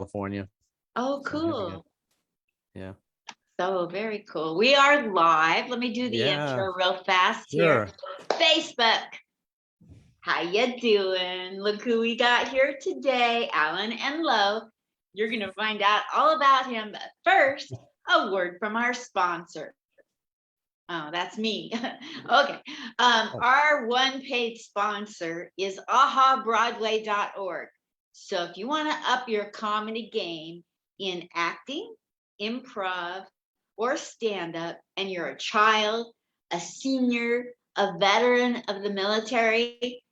California. Oh, So here we cool. go. Yeah. So very cool. We are live. Let me do the intro real fast here. Facebook. How you doing? Look who we got here today, Alan Enlow. You're going to find out all about him. But first, a word from our sponsor. Oh, that's me. Okay. Our one-page sponsor is ahabroadway.org. So if you want to up your comedy game in acting, improv, or stand-up, and you're a child, a senior, a veteran of the military,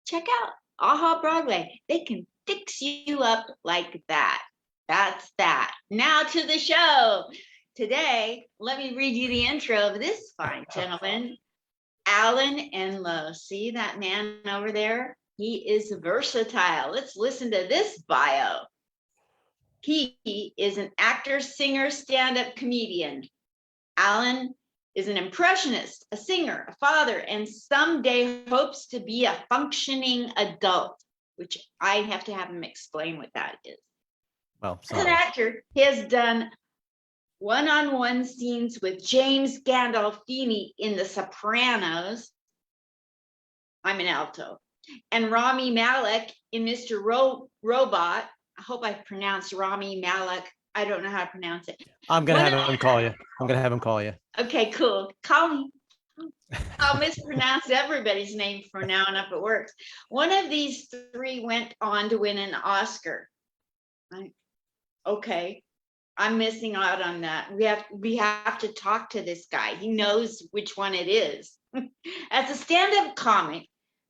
check out Aha Broadway. They can fix you up like that. That's that. Now to the show. Today, let me read you the intro of this fine gentleman, Alan Enlow. See that man over there? He is versatile. Let's listen to this bio. He is an actor, singer, stand-up comedian. Alan is an impressionist, a singer, a father, and someday hopes to be a functioning adult, which I have to have him explain what that is. Well, as an actor, he has done one-on-one scenes with James Gandolfini in The Sopranos. I'm an alto. And Rami Malek in Mr. Robot. I hope I pronounced Rami Malek. I don't know how to pronounce it. I'm going to have him call you. I'm going to have him call you. Okay, cool. Call me. I'll mispronounce everybody's name from now on if it works. One of these three went on to win an Oscar. Okay. I'm missing out on that. We have to talk to this guy. He knows which one it is. As a stand-up comic,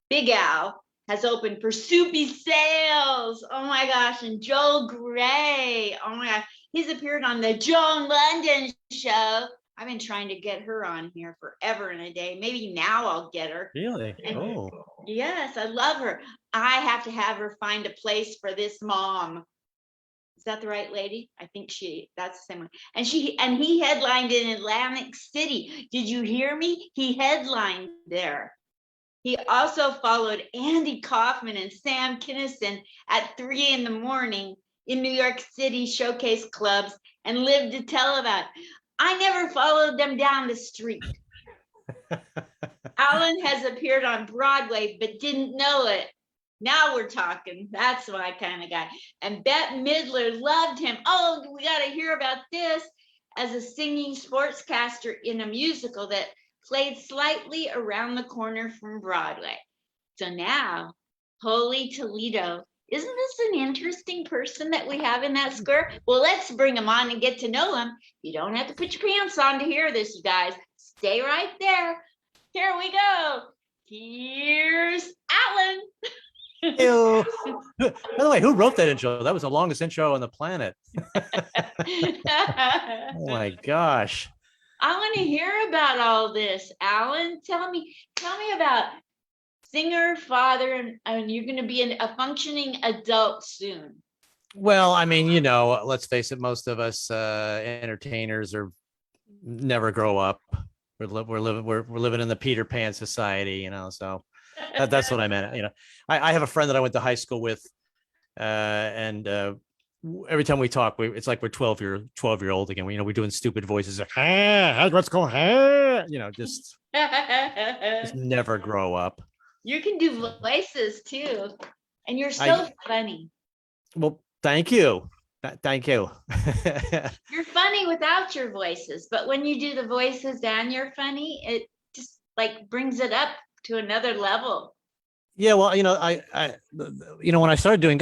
Big Al has opened for Soupy Sales. Oh my gosh, and Joel Grey. Oh my gosh, he's appeared on the Joan London Show. I've been trying to get her on here forever and a day. Maybe now I'll get her. Really? And yes, I love her. I have to have her find a place for this mom. Is that the right lady? I think that's the same one. And he headlined in Atlantic City. Did you hear me? He headlined there. He also followed Andy Kaufman and Sam Kinison at 3 a.m. in New York City showcase clubs and lived to tell about it. I never followed them down the street. Alan has appeared on Broadway, but didn't know it. Now we're talking. That's my kind of guy. And Bette Midler loved him. Oh, we got to hear about this. As a singing sportscaster in a musical that played slightly around the corner from Broadway. So now, Holy Toledo. Isn't this an interesting person that we have in that square? Well, let's bring him on and get to know him. You don't have to put your pants on to hear this, you guys. Stay right there. Here we go. Here's Alan. Ew. By the way, who wrote that intro? That was the longest intro on the planet. Oh my gosh. I want to hear about all this, Alan. Tell me about singer, father, and you're going to be a functioning adult soon. Well, I mean, let's face it, most of us entertainers never grow up. We're living in the Peter Pan society, so that's what I meant. I have a friend that I went to high school with, and every time we talk, it's like we're 12-year-old again. We're doing stupid voices like, let's go, just never grow up. You can do voices too, and you're so funny. Well, thank you. Thank you. You're funny without your voices, but when you do the voices and you're funny, it just like brings it up to another level. Yeah, well, when I started doing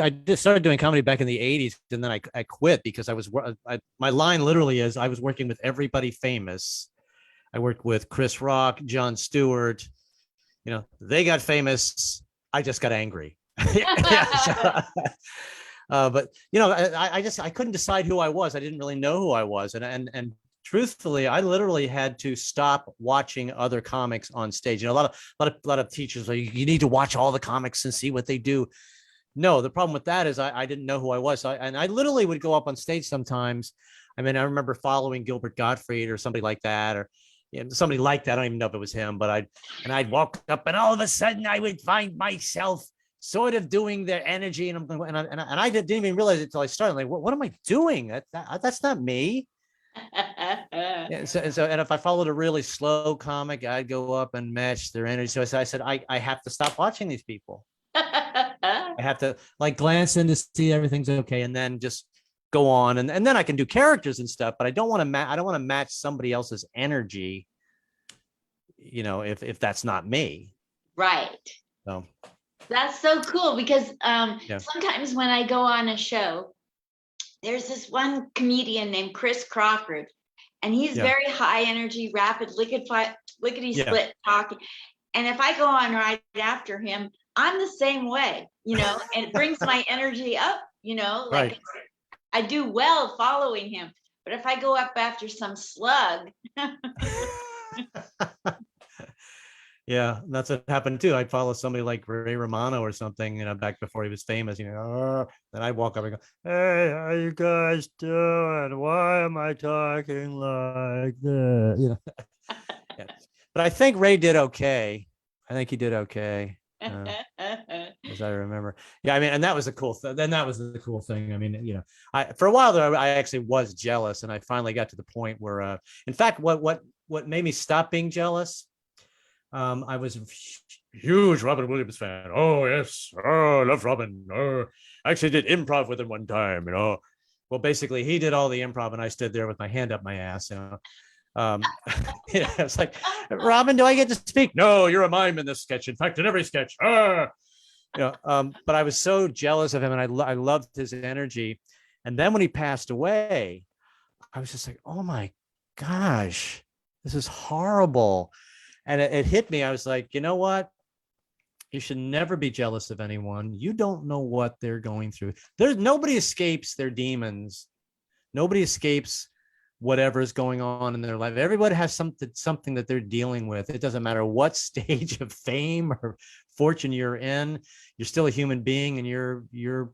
comedy back in the 80s, and then I quit because my line literally is I was working with everybody famous. I worked with Chris Rock, Jon Stewart. They got famous. I just got angry. But I couldn't decide who I was. I didn't really know who I was, and truthfully, I literally had to stop watching other comics on stage. A lot of teachers are, you need to watch all the comics and see what they do. No, the problem with that is I didn't know who I was. And I literally would go up on stage sometimes. I mean, I remember following Gilbert Gottfried or somebody like that, or somebody like that. I don't even know if it was him, but I'd walk up, and all of a sudden I would find myself sort of doing their energy, and I'm going, and I didn't even realize it until I started. Like, what am I doing? That's not me. Yeah, and if I followed a really slow comic, I'd go up and match their energy. So I said, I have to stop watching these people. I have to like glance in to see everything's okay, and then just go on, and then I can do characters and stuff. But I don't want to I don't want to match somebody else's energy. If that's not me. Right. So that's so cool because yeah. sometimes when I go on a show, there's this one comedian named Chris Crawford, and he's very high energy, rapid, lickety split talking. And if I go on right after him, I'm the same way, and it brings my energy up, like I do well following him. But if I go up after some slug. Yeah, that's what happened too. I'd follow somebody like Ray Romano or something, back before he was famous, then I'd walk up and go, "Hey, how you guys doing? Why am I talking like that?" Yeah. But I think Ray did okay. I think he did okay. As I remember. Yeah, I mean, and that was the cool thing. Then that was the cool thing. I mean, for a while there, I actually was jealous, and I finally got to the point where, in fact, what made me stop being jealous, I was a huge Robin Williams fan. Oh yes, I love Robin. I actually did improv with him one time. Well, basically, he did all the improv, and I stood there with my hand up my ass. It's like, Robin, do I get to speak? No, you're a mime in this sketch. In fact, in every sketch. But I was so jealous of him, and I loved his energy. And then when he passed away, I was just like, oh my gosh, this is horrible. And it hit me. I was like, you know what? You should never be jealous of anyone. You don't know what they're going through. Nobody escapes their demons. Nobody escapes whatever's going on in their life. Everybody has something that they're dealing with. It doesn't matter what stage of fame or fortune you're in. You're still a human being, and you're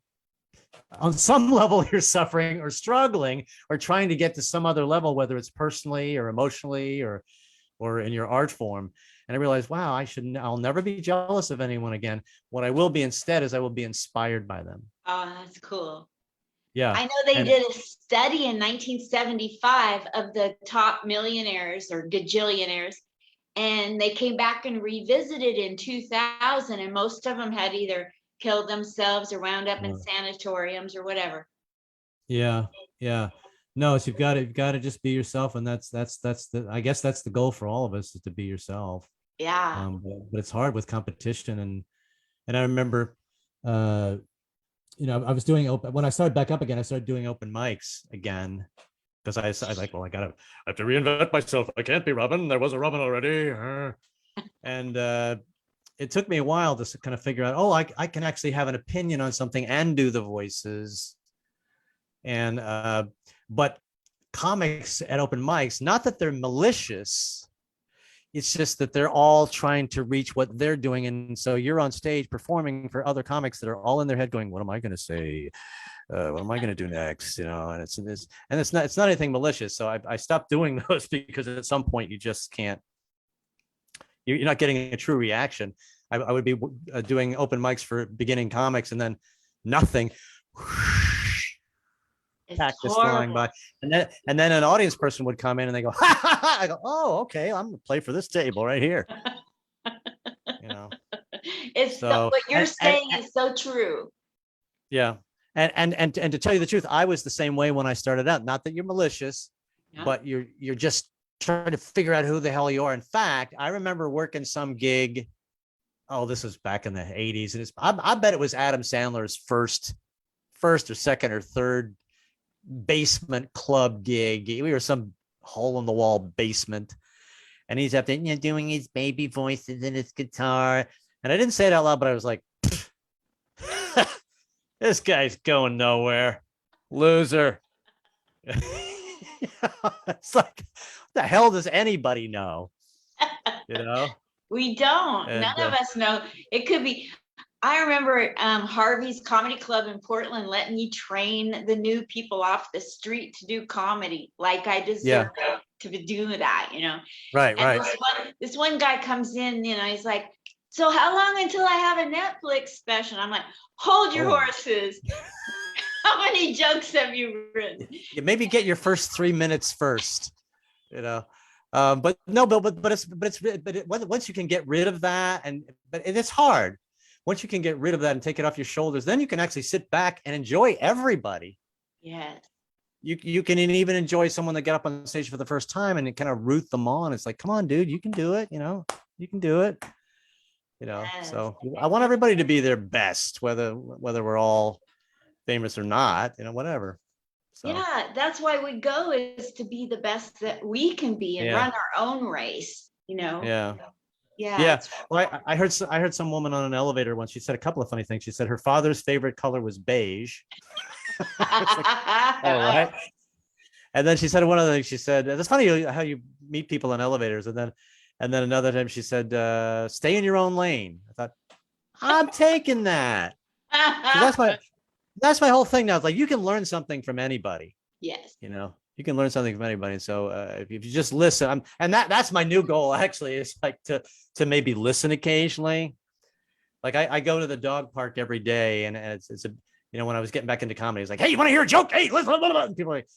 on some level you're suffering or struggling or trying to get to some other level, whether it's personally or emotionally or in your art form. And I realized, wow, I'll never be jealous of anyone again. What I will be instead is I will be inspired by them. Oh, that's cool. Yeah. I know they did a study in 1975 of the top millionaires or gajillionaires, and they came back and revisited in 2000, and most of them had either killed themselves or wound up in sanatoriums or whatever. Yeah. No, it's you've got to just be yourself, and that's I guess that's the goal for all of us, is to be yourself. Yeah. But it's hard with competition, and I remember, I was doing when I started back up again. I started doing open mics again because I like, well, I have to reinvent myself. I can't be Robin. There was a Robin already, and it took me a while to kind of figure out, oh, I can actually have an opinion on something and do the voices. And but comics at open mics, not that they're malicious, it's just that they're all trying to reach what they're doing. And so you're on stage performing for other comics that are all in their head going, what am I going to say? What am I going to do next? And it's not anything malicious. So I stopped doing those because at some point you just can't, you're not getting a true reaction. I would be doing open mics for beginning comics, and then nothing. Cactus flying by, and then an audience person would come in and they go, ha, ha, ha. I go, oh, okay, I'm gonna play for this table right here. It's so what you're saying is so true. Yeah, and to tell you the truth, I was the same way when I started out. Not that you're malicious, but you're just trying to figure out who the hell you are. In fact, I remember working some gig. Oh, this was back in the 80s, and I bet it was Adam Sandler's first or second or third basement club gig. We were some hole in the wall basement, and he's up there, doing his baby voices and his guitar. And I didn't say it out loud, but I was like, this guy's going nowhere, loser. It's like, what the hell does anybody know? We don't. None of us know. It could be. I remember Harvey's Comedy Club in Portland letting me train the new people off the street to do comedy, like I deserve to do that, Right, and This one guy comes in, he's like, so how long until I have a Netflix special? I'm like, hold your horses. How many jokes have you written? You maybe get your first 3 minutes first, but no, once you can get rid of that, but it's hard. Once you can get rid of that and take it off your shoulders, then you can actually sit back and enjoy everybody. Yes. You can even enjoy someone that got up on stage for the first time and kind of root them on. It's like, come on, dude, you can do it. You can do it. Yes. So I want everybody to be their best, whether we're all famous or not, whatever. So. Yeah, that's why we go, is to be the best that we can be and run our own race. Yeah. Yeah. Well, I heard some woman on an elevator once. She said a couple of funny things. She said her father's favorite color was beige. Like, all right. And then she said one other thing. She said, "It's funny how you meet people in elevators." And then another time she said, "Stay in your own lane." I thought, I'm taking that. So that's my whole thing now. It's like you can learn something from anybody. Yes. You can learn something from anybody. And so if you just listen, and that's my new goal actually, is like to maybe listen occasionally. Like I go to the dog park every day, and it's a when I was getting back into comedy, it's like, hey, you want to hear a joke? Hey, listen. And people are like,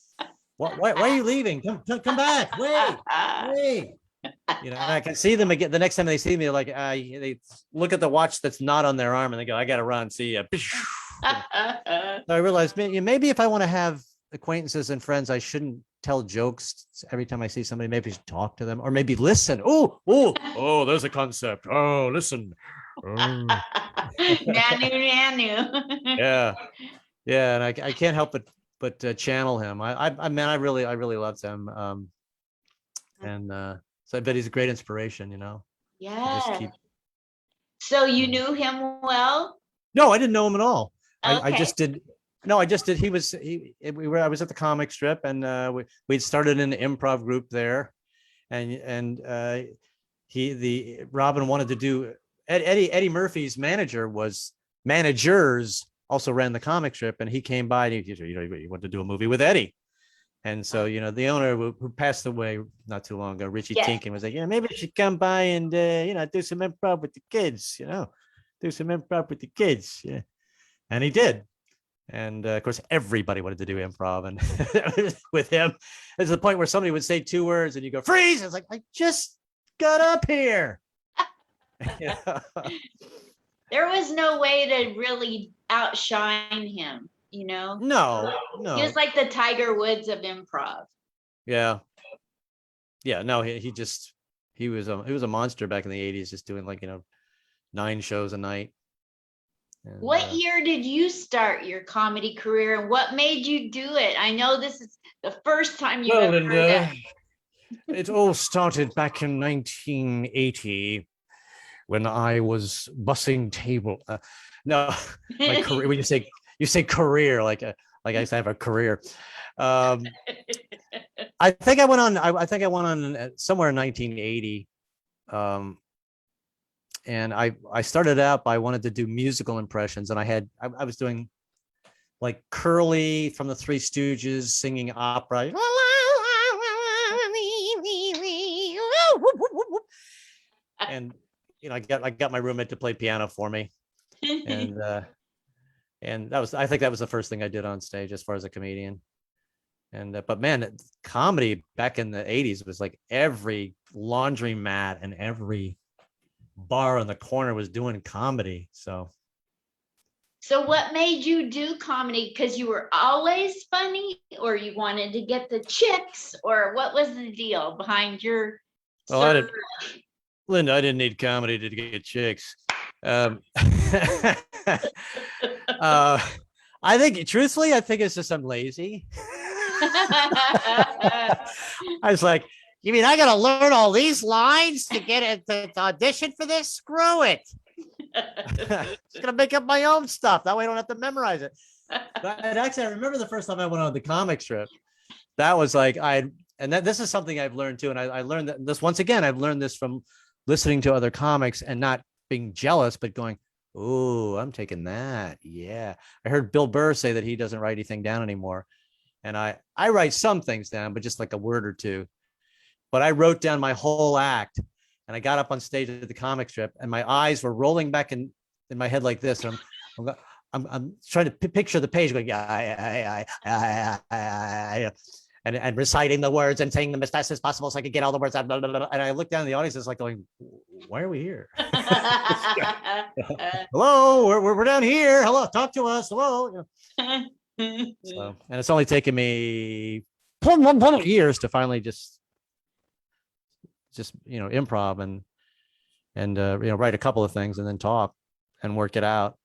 why are you leaving? Come back. Wait. And I can see them again. The next time they see me, they're like, they look at the watch that's not on their arm and they go, I got to run. See ya. So I realized maybe if I want to have acquaintances and friends, I shouldn't tell jokes every time I see somebody. Maybe I should talk to them, or maybe listen. Oh, there's a concept. Oh, listen. Nanu. Yeah. And I can't help but channel him. I really loved him. So I bet he's a great inspiration, Yeah. So you knew him well? No, I didn't know him at all. Okay. I just did. No, I just did. I was at the comic strip, and we'd started an improv group there, and Robin wanted to do Eddie Murphy's managers also ran the comic strip, and he came by and he wanted to do a movie with Eddie. And so, the owner who passed away not too long ago, Richie Tinkin, was like, maybe I should come by and, do some improv with the kids, do some improv with the kids. Yeah. And he did. And of course, everybody wanted to do improv. And with him, it's the point where somebody would say 2 words and you go, freeze. It's like, I just got up here. There was no way to really outshine him. No. He was like the Tiger Woods of improv. Yeah. No, he was a monster back in the 80s, just doing 9 shows a night. And, what year did you start your comedy career, and what made you do it? I know this is the first time you've ever heard that. It all started back in 1980 when I was bussing table. No, my career. When you say career, like I have a career. I think I went on somewhere in 1980. And I started out by wanted to do musical impressions, and I was doing like Curly from the Three Stooges singing opera. And I got my roommate to play piano for me. And I think that was the first thing I did on stage as far as a comedian. And but man, comedy back in the 80s was like every laundromat and every bar on the corner was doing comedy. So what made you do comedy? Because you were always funny, or you wanted to get the chicks, or what was the deal behind your Linda, I didn't need comedy to get chicks. I think, truthfully, I think it's just I'm lazy. I was like, you mean I got to learn all these lines to get it to audition for this? Screw it. Just gonna make up my own stuff. That way I don't have to memorize it. But actually, I remember the first time I went on the comic strip. That was like this is something I've learned too. And I learned that this once again. I've learned this from listening to other comics and not being jealous, but going, "Oh, I'm taking that." Yeah, I heard Bill Burr say that he doesn't write anything down anymore, and I write some things down, but just like a word or two. But I wrote down my whole act. And I got up on stage at the comic strip, and my eyes were rolling back in my head like this. And I'm trying to picture the page going, and reciting the words and saying them as fast as possible so I could get all the words out. Blah, blah, blah. And I look down, the audience is like going, why are we here? Hello, we're down here. Hello, talk to us. Hello. So, and it's only taken me years to finally just improv and write a couple of things and then talk and work it out.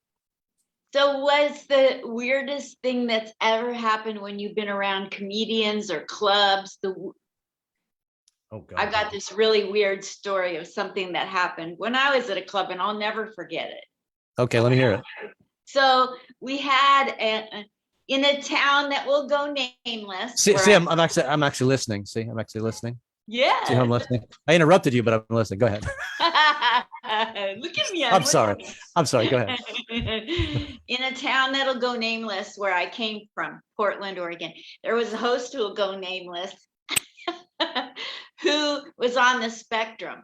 So what's the weirdest thing that's ever happened when you've been around comedians or clubs? Oh God. I've got this really weird story of something that happened when I was at a club, and I'll never forget it. Okay, let me hear it. So we had in a town that will go nameless. I'm actually listening. See, I'm actually listening. Yeah. See how I'm listening? I interrupted you, but I'm listening. Go ahead. Look at me. I'm sorry. Go ahead. In a town that'll go nameless, where I came from, Portland, Oregon, there was a host who will go nameless who was on the spectrum.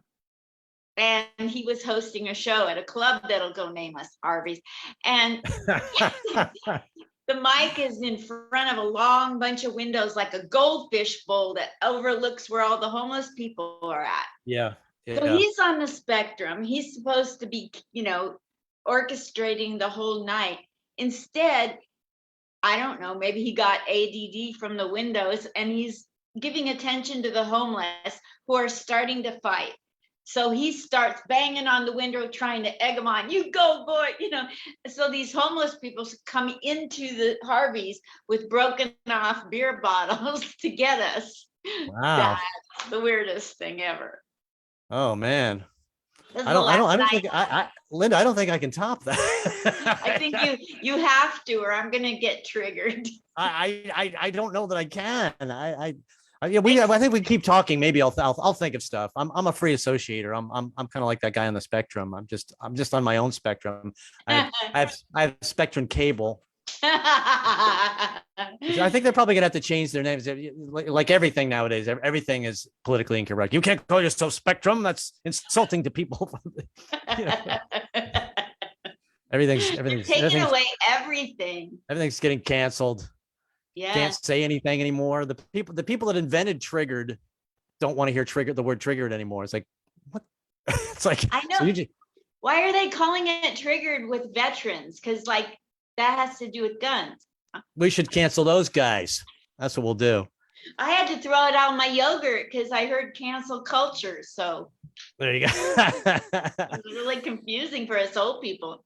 And he was hosting a show at a club that'll go nameless, Harvey's. And the mic is in front of a long bunch of windows, like a goldfish bowl that overlooks where all the homeless people are at. Yeah. So he's on the spectrum. He's supposed to be, orchestrating the whole night. Instead, I don't know, maybe he got ADD from the windows, and he's giving attention to the homeless who are starting to fight. So he starts banging on the window, trying to egg them on. You go, boy, So these homeless people come into the Harvey's with broken off beer bottles to get us. Wow. That's the weirdest thing ever. Oh man. I don't think Linda, I don't think I can top that. I think you have to, or I'm gonna get triggered. I don't know that I can. I think we keep talking. Maybe I'll think of stuff. I'm a free associator. I'm kind of like that guy on the spectrum. I'm just on my own spectrum. I have Spectrum Cable. I think they're probably gonna have to change their names. Like everything nowadays, everything is politically incorrect. You can't call yourself Spectrum. That's insulting to people. Everything's taking away everything. Everything's getting canceled. Yeah. Can't say anything anymore. The people that invented triggered don't want to hear the word triggered anymore. It's like, what? It's like, I know. So why are they calling it triggered with veterans? Because that has to do with guns. We should cancel those guys. That's what we'll do. I had to throw it out my yogurt because I heard cancel culture. So there you go. It's really confusing for us old people.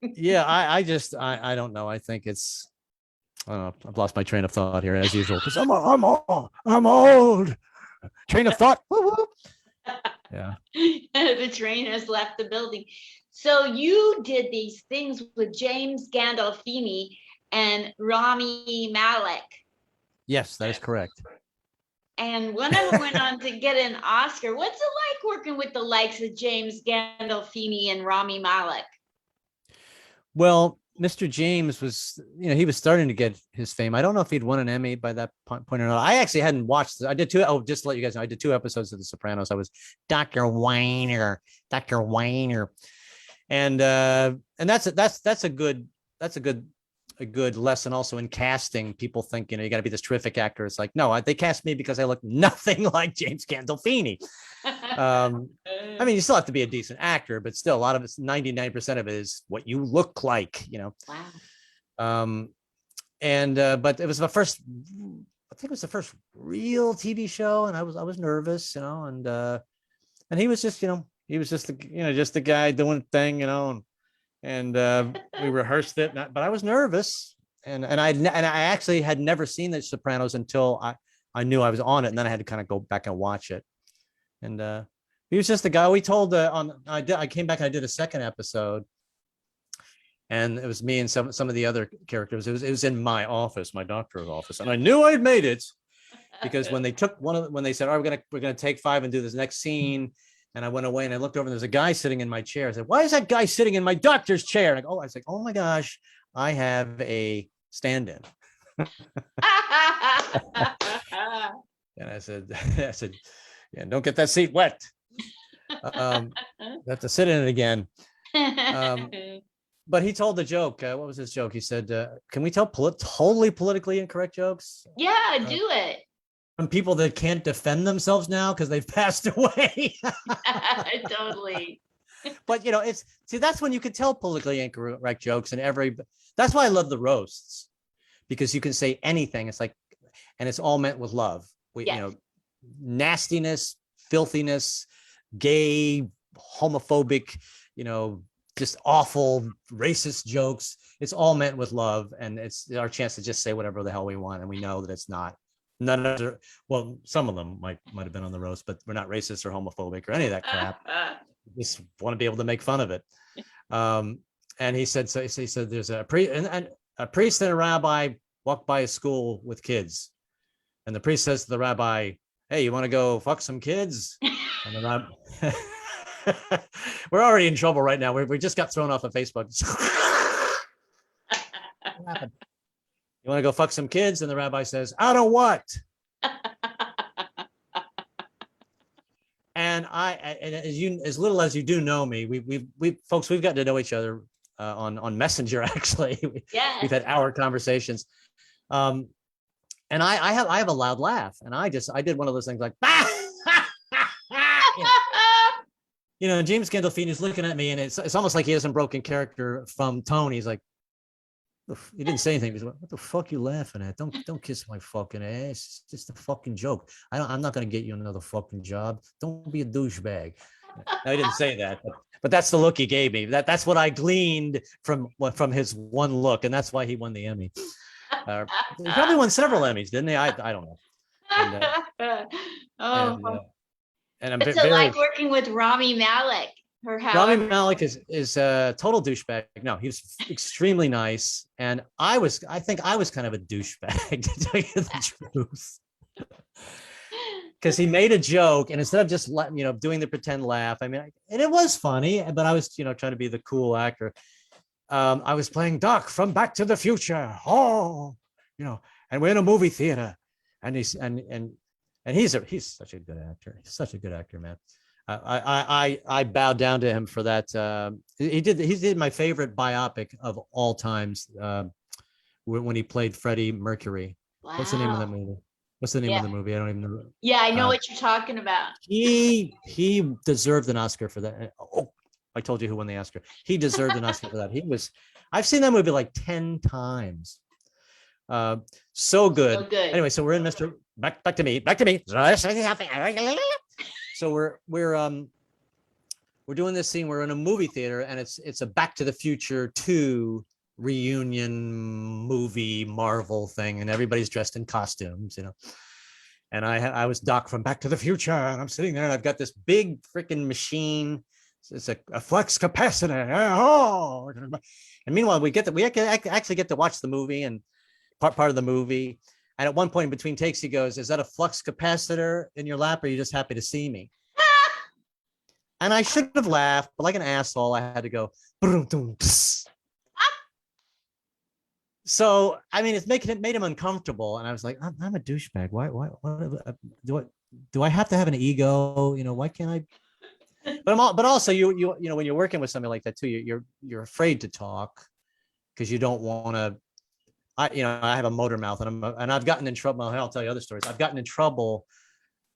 Yeah, I don't know. I think it's, I don't know. I've lost my train of thought here as usual because I'm old. Train of thought. Woo-woo. Yeah. The train has left the building. So you did these things with James Gandolfini and Rami Malek. Yes, that is correct. And one of them went on to get an Oscar. What's it like working with the likes of James Gandolfini and Rami Malek? Well, Mr. James was, he was starting to get his fame. I don't know if he'd won an Emmy by that point or not. I actually hadn't watched it. I did two. Oh, just to let you guys know, I did 2 episodes of The Sopranos. I was Dr. Weiner, and that's a good lesson also in casting. People think you got to be this terrific actor. It's like, no, they cast me because I look nothing like James Gandolfini. I mean, you still have to be a decent actor, but still, a lot of it's 99% of it is what you look like, Wow. But it was I think it was the first real TV show, and I was nervous, and he was just, just the guy doing the thing, and we rehearsed it, but I was nervous, and I actually had never seen The Sopranos until I knew I was on it, and then I had to kind of go back and watch it. And he was just the guy we told I came back and I did a second episode, and it was me and some of the other characters. It was in my office, my doctor's office, and I knew I'd made it because when they took when they said, "All right, we're gonna take 5 and do this next scene," and I went away and I looked over and there's a guy sitting in my chair. I said, "Why is that guy sitting in my doctor's chair?" And I was like, "Oh my gosh, I have a stand-in." And I said, yeah, don't get that seat wet. have to sit in it again. But he told the joke. What was his joke? He said, "Can we tell totally politically incorrect jokes?" Yeah, do it. From people that can't defend themselves now because they've passed away. Totally. But that's when you could tell politically incorrect jokes, and that's why I love the roasts, because you can say anything. It's like, and it's all meant with love. Yes. Nastiness, filthiness, gay, homophobic, just awful racist jokes. It's all meant with love, and it's our chance to just say whatever the hell we want, and we know that it's not. None of them. Well, some of them might have been on the roast, but we're not racist or homophobic or any of that crap. Just want to be able to make fun of it. And he said, there's a priest and a rabbi walk by a school with kids, and the priest says to the rabbi, "Hey, you want to go fuck some kids?" And the rabbi, we're already in trouble right now. We just got thrown off of Facebook. What happened? "You want to go fuck some kids?" And the rabbi says, "Out of what?" And as little as you do know me, we folks, we've gotten to know each other on Messenger. Actually, we've had hour conversations. And I have a loud laugh, and I did one of those things like, James Gandolfini's looking at me, and it's almost like he hasn't broken character from tone. He's like, he didn't say anything. He's like, "What the fuck you laughing at? Don't kiss my fucking ass. It's just a fucking joke. I'm not gonna get you another fucking job. Don't be a douchebag." I didn't say that, but that's the look he gave me. That's what I gleaned from his one look, and that's why he won the Emmy. He probably won several Emmys, didn't he? I don't know. And I'm What's it like working with Rami Malek? Rami Malek is a total douchebag. No, he was extremely nice, and I think I was kind of a douchebag, to tell you the truth. Because he made a joke, and instead of just doing the pretend laugh, and it was funny, but I was trying to be the cool actor. I was playing Doc from Back to the Future. And we're in a movie theater, and he's such a good actor. He's such a good actor, man. I bowed down to him for that. He did my favorite biopic of all times when he played Freddie Mercury. Wow. What's the name of that movie? What's the name of the movie? I don't even know. Yeah, I know what you're talking about. He deserved an Oscar for that. Oh, I told you who won the Oscar. He deserved an Oscar for that. I've seen that movie like 10 times. So good. So good. Anyway, so we're in Mr. Back to me. So we're doing this scene. We're in a movie theater, and it's a Back to the Future 2 reunion movie Marvel thing, and everybody's dressed in costumes, And I was Doc from Back to the Future, and I'm sitting there, and I've got this big freaking machine. It's a flux capacitor. Oh, and meanwhile, we actually get to watch the movie and part of the movie. And at one point in between takes, he goes, "Is that a flux capacitor in your lap, or are you just happy to see me?" And I should have laughed, but like an asshole, I had to go. So it made him uncomfortable, and I was like, I'm a douchebag. Why do I have to have an ego? Why can't I? But also you when you're working with somebody like that too, you're afraid to talk because you don't want to. I have a motor mouth, and I've gotten in trouble. I'll tell you other stories. I've gotten in trouble.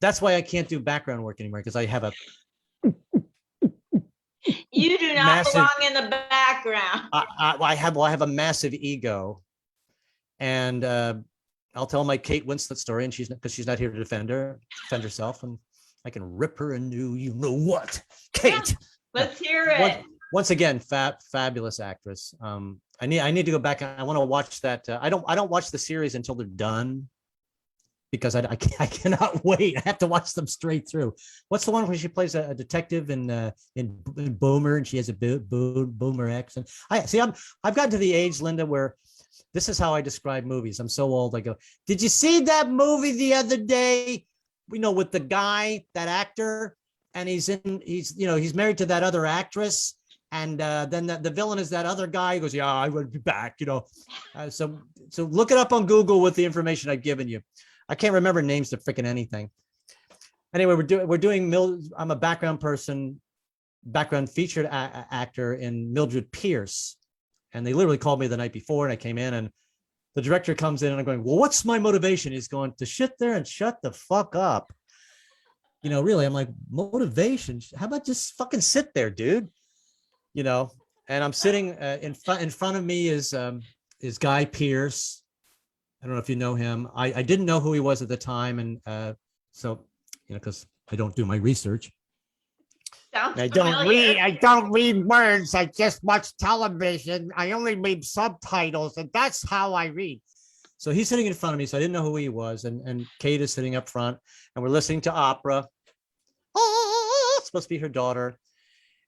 That's why I can't do background work anymore, because I have a. You do not belong in the background. I have a massive ego, and I'll tell my Kate Winslet story, and because she's not here to defend herself, and I can rip her a new, what, Kate. Let's hear it. Once again, fabulous actress. I need to go back. I want to watch that. I don't watch the series until they're done, because I cannot wait. I have to watch them straight through. What's the one where she plays a detective in Boomer, and she has a Boomer accent? I've gotten to the age, Linda, where this is how I describe movies. I'm so old. I go, "Did you see that movie the other day? With the guy, that actor, and he's married to that other actress." And then the villain is that other guy. He goes, "Yeah, I would be back." So look it up on Google with the information I've given you. I can't remember names to freaking anything. anyway, we're doing I'm a background featured actor in Mildred Pierce. And they literally called me the night before, and I came in, and the director comes in, and I'm going, well, what's my motivation? He's going, to sit there and shut the fuck up. Really, I'm like, motivation? How about just fucking sit there, dude? And I'm sitting in front of me is Guy Pearce. I don't know if you know him. I didn't know who he was at the time. And so, because I don't do my research. I don't read words. I just watch television. I only read subtitles, and that's how I read. So he's sitting in front of me, so I didn't know who he was. And Kate is sitting up front, and we're listening to opera. Oh, it's supposed to be her daughter.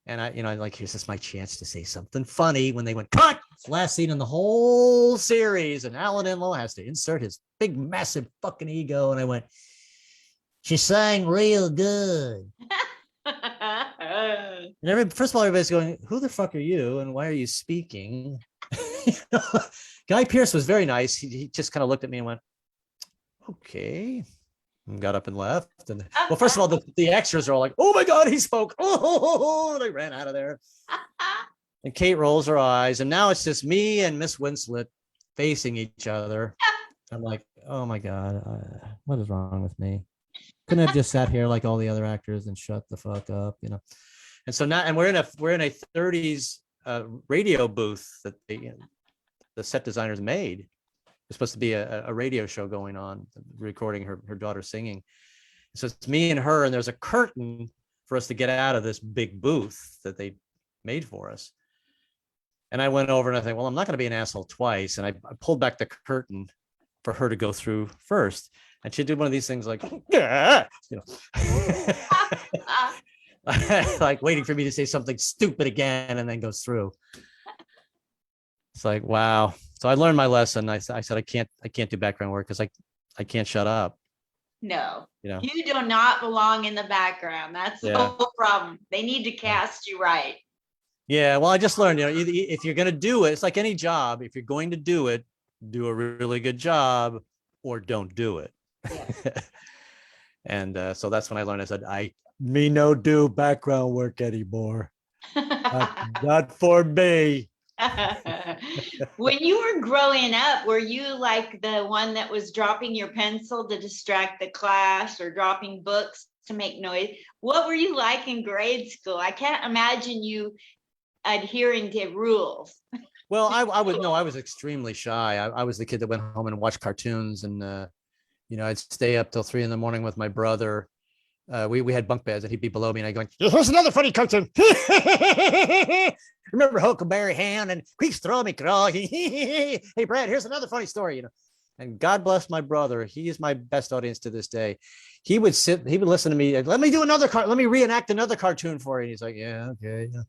And I like, here's this my chance to say something funny when they went, cut! Last scene in the whole series. And Alan Enlow has to insert his big, massive fucking ego. And I went, she sang real good. And first of all, everybody's going, who the fuck are you? And why are you speaking? Guy Pearce was very nice. He just kind of looked at me and went, okay. And got up and left. And well, first of all, the extras are all like, oh my God, he spoke. Oh, they ran out of there. And Kate rolls her eyes. And now it's just me and Miss Winslet facing each other. I'm like, oh my God, what is wrong with me? Couldn't have just sat here like all the other actors and shut the fuck up, And so now, and we're in a 30s radio booth that the set designers made. There's supposed to be a radio show going on, recording her daughter singing. So it's me and her, and there's a curtain for us to get out of this big booth that they made for us. And I went over and I think, well, I'm not going to be an asshole twice. And I pulled back the curtain for her to go through first. And she did one of these things like, like waiting for me to say something stupid again, and then goes through. It's like, wow. So I learned my lesson. I said, I can't do background work because I can't shut up. No, you do not belong in the background. That's the whole problem. They need to cast you right. Yeah. Well, I just learned, if you're going to do it, it's like any job. If you're going to do it, do a really good job or don't do it. Yeah. And so that's when I learned. I said, me no do background work anymore. not for me. When you were growing up, were you like the one that was dropping your pencil to distract the class or dropping books to make noise? What were you like in grade school? I can't imagine you adhering to rules. Well, I was extremely shy. I was the kid that went home and watched cartoons, and I'd stay up till 3 a.m. with my brother. We had bunk beds, and he'd be below me, and I'd go, here's another funny cartoon. Remember Huckleberry Hound and Creeps Throw Me Crawl? Hey, Brad, here's another funny story, And God bless my brother. He is my best audience to this day. He would listen to me. Let me reenact another cartoon for you. And he's like, yeah, okay. Yeah.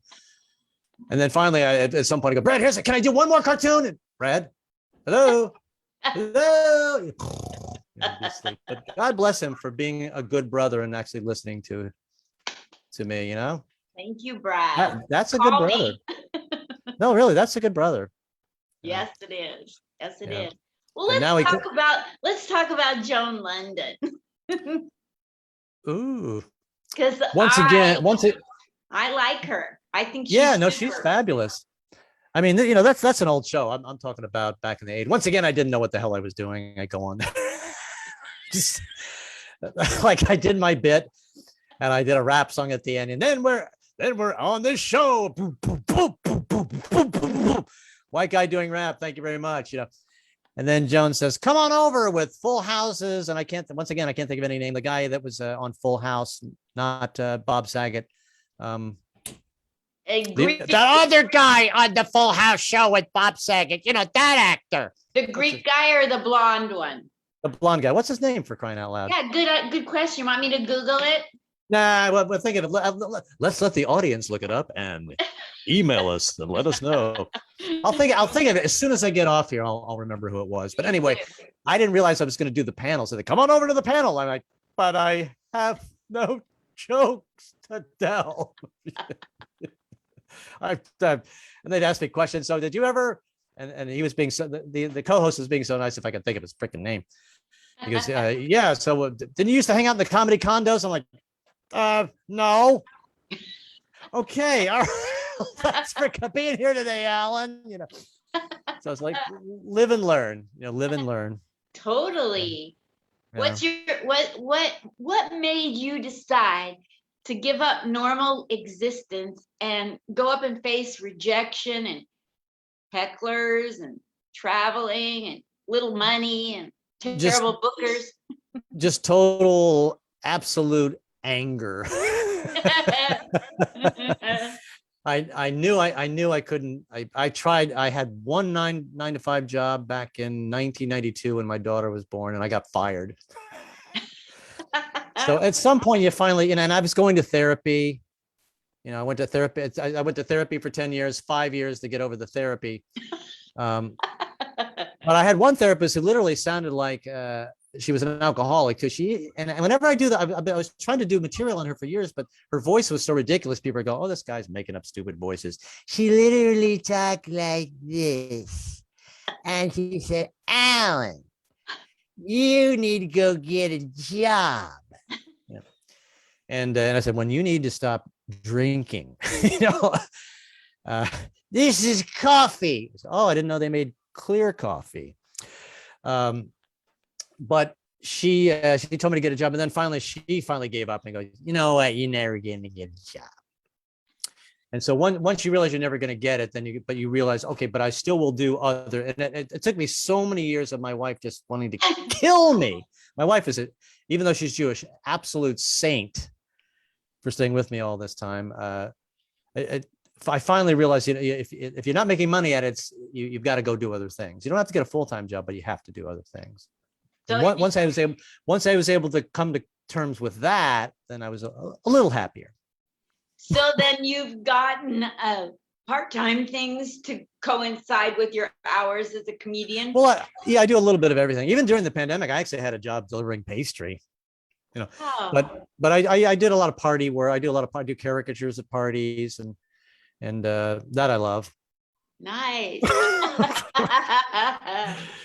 And then finally, at some point, I go, Brad, can I do one more cartoon? And Brad, hello. But God bless him for being a good brother and actually listening to me, Thank you, Brad. That's a good brother. No, really, that's a good brother. Yes, it is. Yes, it is. Well, let's talk about Joan London. Ooh. Because I like her. I think she's fabulous. I mean, that's an old show. I'm talking about back in the 80s. Once again, I didn't know what the hell I was doing. I go on just like I did my bit, and I did a rap song at the end, and then we're on this show. Boom, boom, boom, boom, boom, boom, boom, boom. White guy doing rap. Thank you very much. And then Joan says, "Come on over with Full Houses," and I can't think of any name. The guy that was on Full House, not Bob Saget. The other guy on the Full House show with Bob Saget, that actor. The Greek guy or the blonde one? The blonde guy. What's his name, for crying out loud? Yeah, good question. Want me to Google it? Nah, well, think of it. Let's let the audience look it up and email us and let us know. I'll think of it as soon as I get off here. I'll remember who it was. But anyway, I didn't realize I was going to do the panel. So they come on over to the panel. I'm like, but I have no jokes to tell. And they'd ask me questions. So did you ever? And he was being so the co-host was being so nice, if I could think of his freaking name. He goes, yeah. So didn't you used to hang out in the comedy condos? I'm like, no. Okay. All right. Thanks for being here today, Alan. So it's like live and learn, live and learn. Totally. Yeah. What made you decide to give up normal existence and go up and face rejection and hecklers and traveling and little money and terrible bookers? Just total absolute anger. I knew I couldn't. I tried. I had one 9 to 5 job back in 1992 when my daughter was born, and I got fired. So at some point you finally, and I was going to therapy. I went to therapy. I went to therapy for 10 years, 5 years to get over the therapy. But I had one therapist who literally sounded like she was an alcoholic, because and whenever I do that, I was trying to do material on her for years, but her voice was so ridiculous. People go, "Oh, this guy's making up stupid voices." She literally talked like this. And she said, "Alan, you need to go get a job." Yeah. And I said, "When you need to stop drinking, this is coffee." Said, "Oh, I didn't know they made clear coffee." But she told me to get a job, and then she finally gave up and goes, "You know what? You're never going to get a job." And so once you realize you're never going to get it, but you realize, okay, but I still will do other. And it took me so many years of my wife just wanting to kill me. My wife is even though she's Jewish, absolute saint for staying with me all this time. I finally realized, if you're not making money at it, you've got to go do other things. You don't have to get a full-time job, but you have to do other things. So once I was able to come to terms with that, then I was a little happier. So then you've gotten part-time things to coincide with your hours as a comedian? Well, I do a little bit of everything. Even during the pandemic, I actually had a job delivering pastry. Oh. But I did a lot of party where I do caricatures at parties, and that I love. Nice.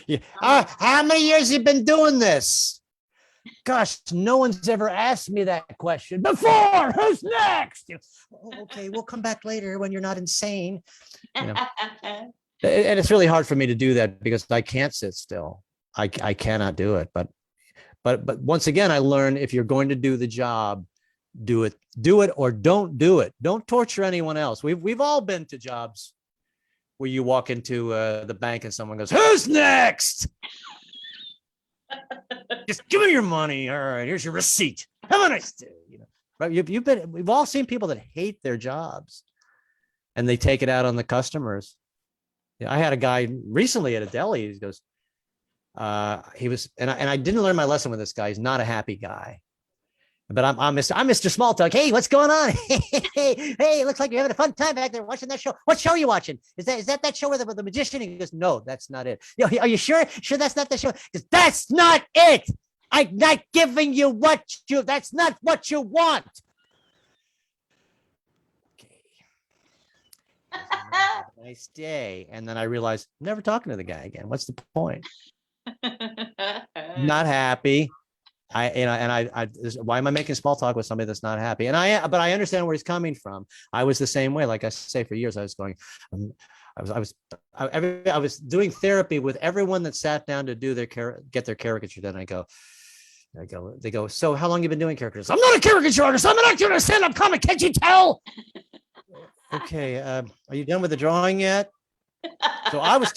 Yeah. How many years have you been doing this? Gosh, no one's ever asked me that question before. Who's next? Okay, we'll come back later when you're not insane. And it's really hard for me to do that because I can't sit still. I cannot do it. But once again, I learned, if you're going to do the job, do it or don't do it. Don't torture anyone else. We've all been to jobs where you walk into the bank and someone goes, "Who's next?" Just give me your money. All right, here's your receipt. Have a nice day. Right? We've all seen people that hate their jobs, and they take it out on the customers. I had a guy recently at a deli. He goes, he was, and I didn't learn my lesson with this guy. He's not a happy guy. But I'm Mr. Small Talk. Hey, what's going on? Hey, looks like you're having a fun time back there watching that show. What show are you watching? Is that show with the magician? He goes, "No, that's not it." Are you sure? Sure, that's not the show? Because that's not it. I'm not giving you that's not what you want. Okay. Nice day. And then I realized, I'm never talking to the guy again. What's the point? Not happy. Why am I making small talk with somebody that's not happy? But I understand where he's coming from. I was the same way. Like I say, for years, I was going, I was doing therapy with everyone that sat down to get their caricature done. They go, "So how long you been doing caricatures?" "I'm not a caricature artist. I'm an actor and a stand-up comic. Can't you tell?" "Okay. Are you done with the drawing yet?" So I was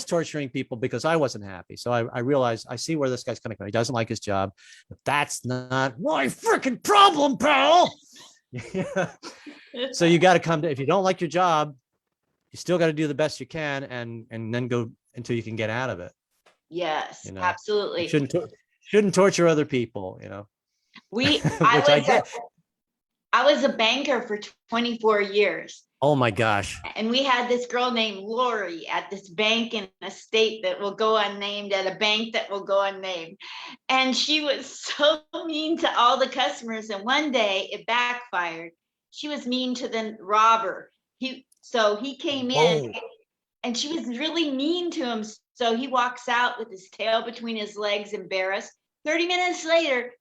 torturing people because I wasn't happy. So I realized, I see where this guy's coming from. He doesn't like his job, but that's not my freaking problem, pal. So you got to come to, if you don't like your job, you still got to do the best you can, and then go until you can get out of it. Yes, absolutely. You shouldn't torture other people, I was a banker for 24 years. Oh my gosh. And we had this girl named Lori at this bank in a state that will go unnamed, at a bank that will go unnamed. And she was so mean to all the customers. And one day it backfired. She was mean to the robber. So he came in, and she was really mean to him. So he walks out with his tail between his legs, embarrassed. 30 minutes later,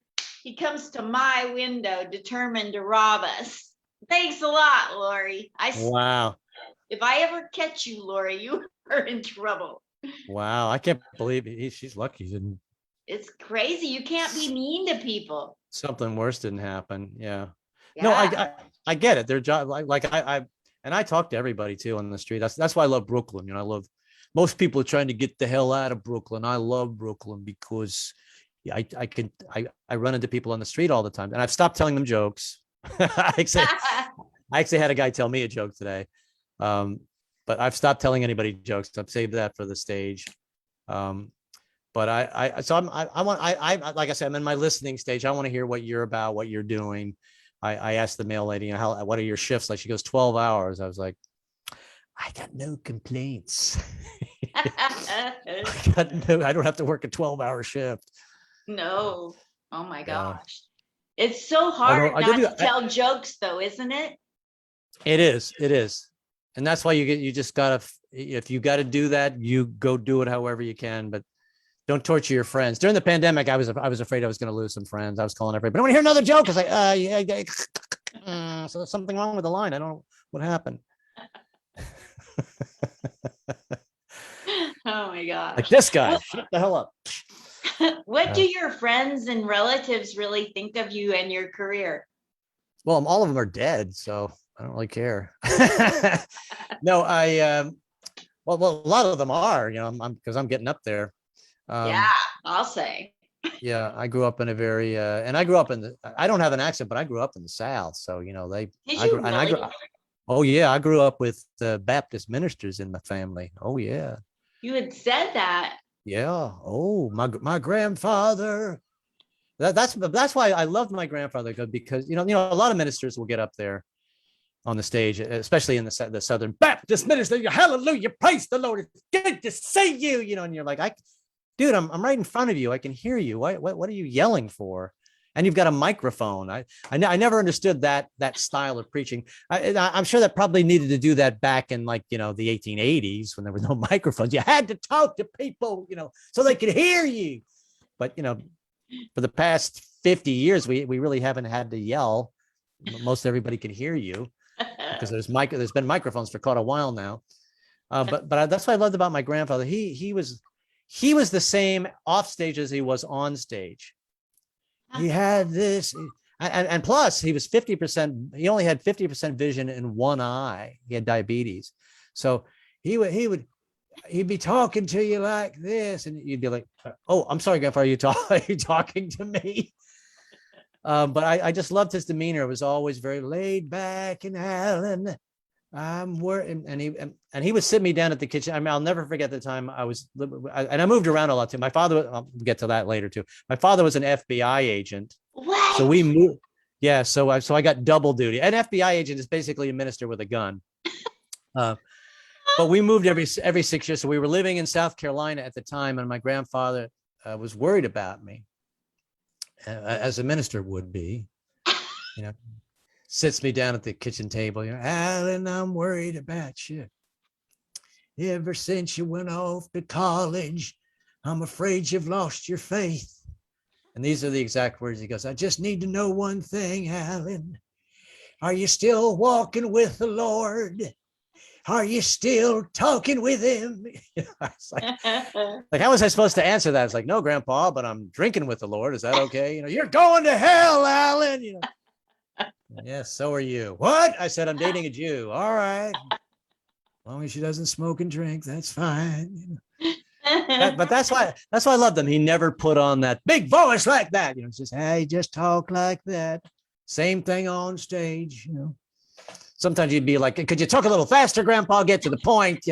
he comes to my window, determined to rob us. Thanks a lot, Lori. Wow. If I ever catch you, Lori, you are in trouble. Wow. I can't believe she's lucky. It's crazy. You can't be mean to people. Something worse didn't happen. Yeah. Yeah. No, I get it. Their job, and I talk to everybody too on the street. That's why I love Brooklyn. I love, most people are trying to get the hell out of Brooklyn. I love Brooklyn because I run into people on the street all the time, and I've stopped telling them jokes. I actually had a guy tell me a joke today, but I've stopped telling anybody jokes. I've saved that for the stage. But I want like I said, I'm in my listening stage. I want to hear what you're about, what you're doing. I asked the mail lady, what are your shifts like? She goes 12 hours. I was like, I got no complaints. I don't have to work a 12-hour shift. No. Oh my gosh. It's so hard not to tell jokes though, isn't it? It is. And that's why you just gotta, if you got to do that, you go do it however you can, but don't torture your friends. During the pandemic, I was afraid I was going to lose some friends. I was calling everybody, but I want to hear another joke. I was like, so there's something wrong with the line. I don't know what happened. Oh my gosh. Like this guy, shut the hell up. What do your friends and relatives really think of you and your career? Well, all of them are dead, so I don't really care. No, well, a lot of them are, because I'm getting up there. Yeah, I'll say. Yeah, I grew up in a very, and I grew up I don't have an accent, but I grew up in the South. So, Did you really? Oh yeah, I grew up with Baptist ministers in my family. Oh yeah. You had said that. Yeah. Oh, my grandfather. That's why I loved my grandfather, because a lot of ministers will get up there on the stage, especially in the Southern Baptist minister. Hallelujah, praise the Lord. It's good to see you. And you're like, dude, I'm right in front of you. I can hear you. What are you yelling for? And you've got a microphone. I never understood that style of preaching. I'm sure that probably needed to do that back in the 1880s when there were no microphones. You had to talk to people, so they could hear you. But for the past 50 years, we really haven't had to yell. Most everybody can hear you because there's been microphones for quite a while now. But that's what I loved about my grandfather. He was the same off stage as he was on stage. He had this, and plus he was 50%. He only had 50% vision in one eye. He had diabetes, so he'd be talking to you like this, and you'd be like, "Oh, I'm sorry, Grandpa, are you talking to me?" But I just loved his demeanor. It was always very laid back, and Alan, I'm working, and he would sit me down at the kitchen. I mean, I'll never forget the time I moved around a lot too. My father, I'll get to that later too. My father was an FBI agent. What? So we moved. Yeah. So I got double duty. An FBI agent is basically a minister with a gun. But we moved every 6 years. So we were living in South Carolina at the time. And my grandfather was worried about me, as a minister would be, sits me down at the kitchen table. Alan, I'm worried about you. Ever since you went off to college, I'm afraid you've lost your faith. And these are the exact words. He goes, I just need to know one thing, Alan. Are you still walking with the Lord? Are you still talking with him? Like, how was I supposed to answer that? It's like, no, Grandpa, but I'm drinking with the Lord. Is that okay? You're going to hell, Alan. Yes, so are you. What? I said, I'm dating a Jew. All right. As long as she doesn't smoke and drink, that's fine. But that's why I loved him. He never put on that big voice like that. It's just, hey, just talk like that. Same thing on stage. Sometimes you'd be like, could you talk a little faster, Grandpa? Get to the point.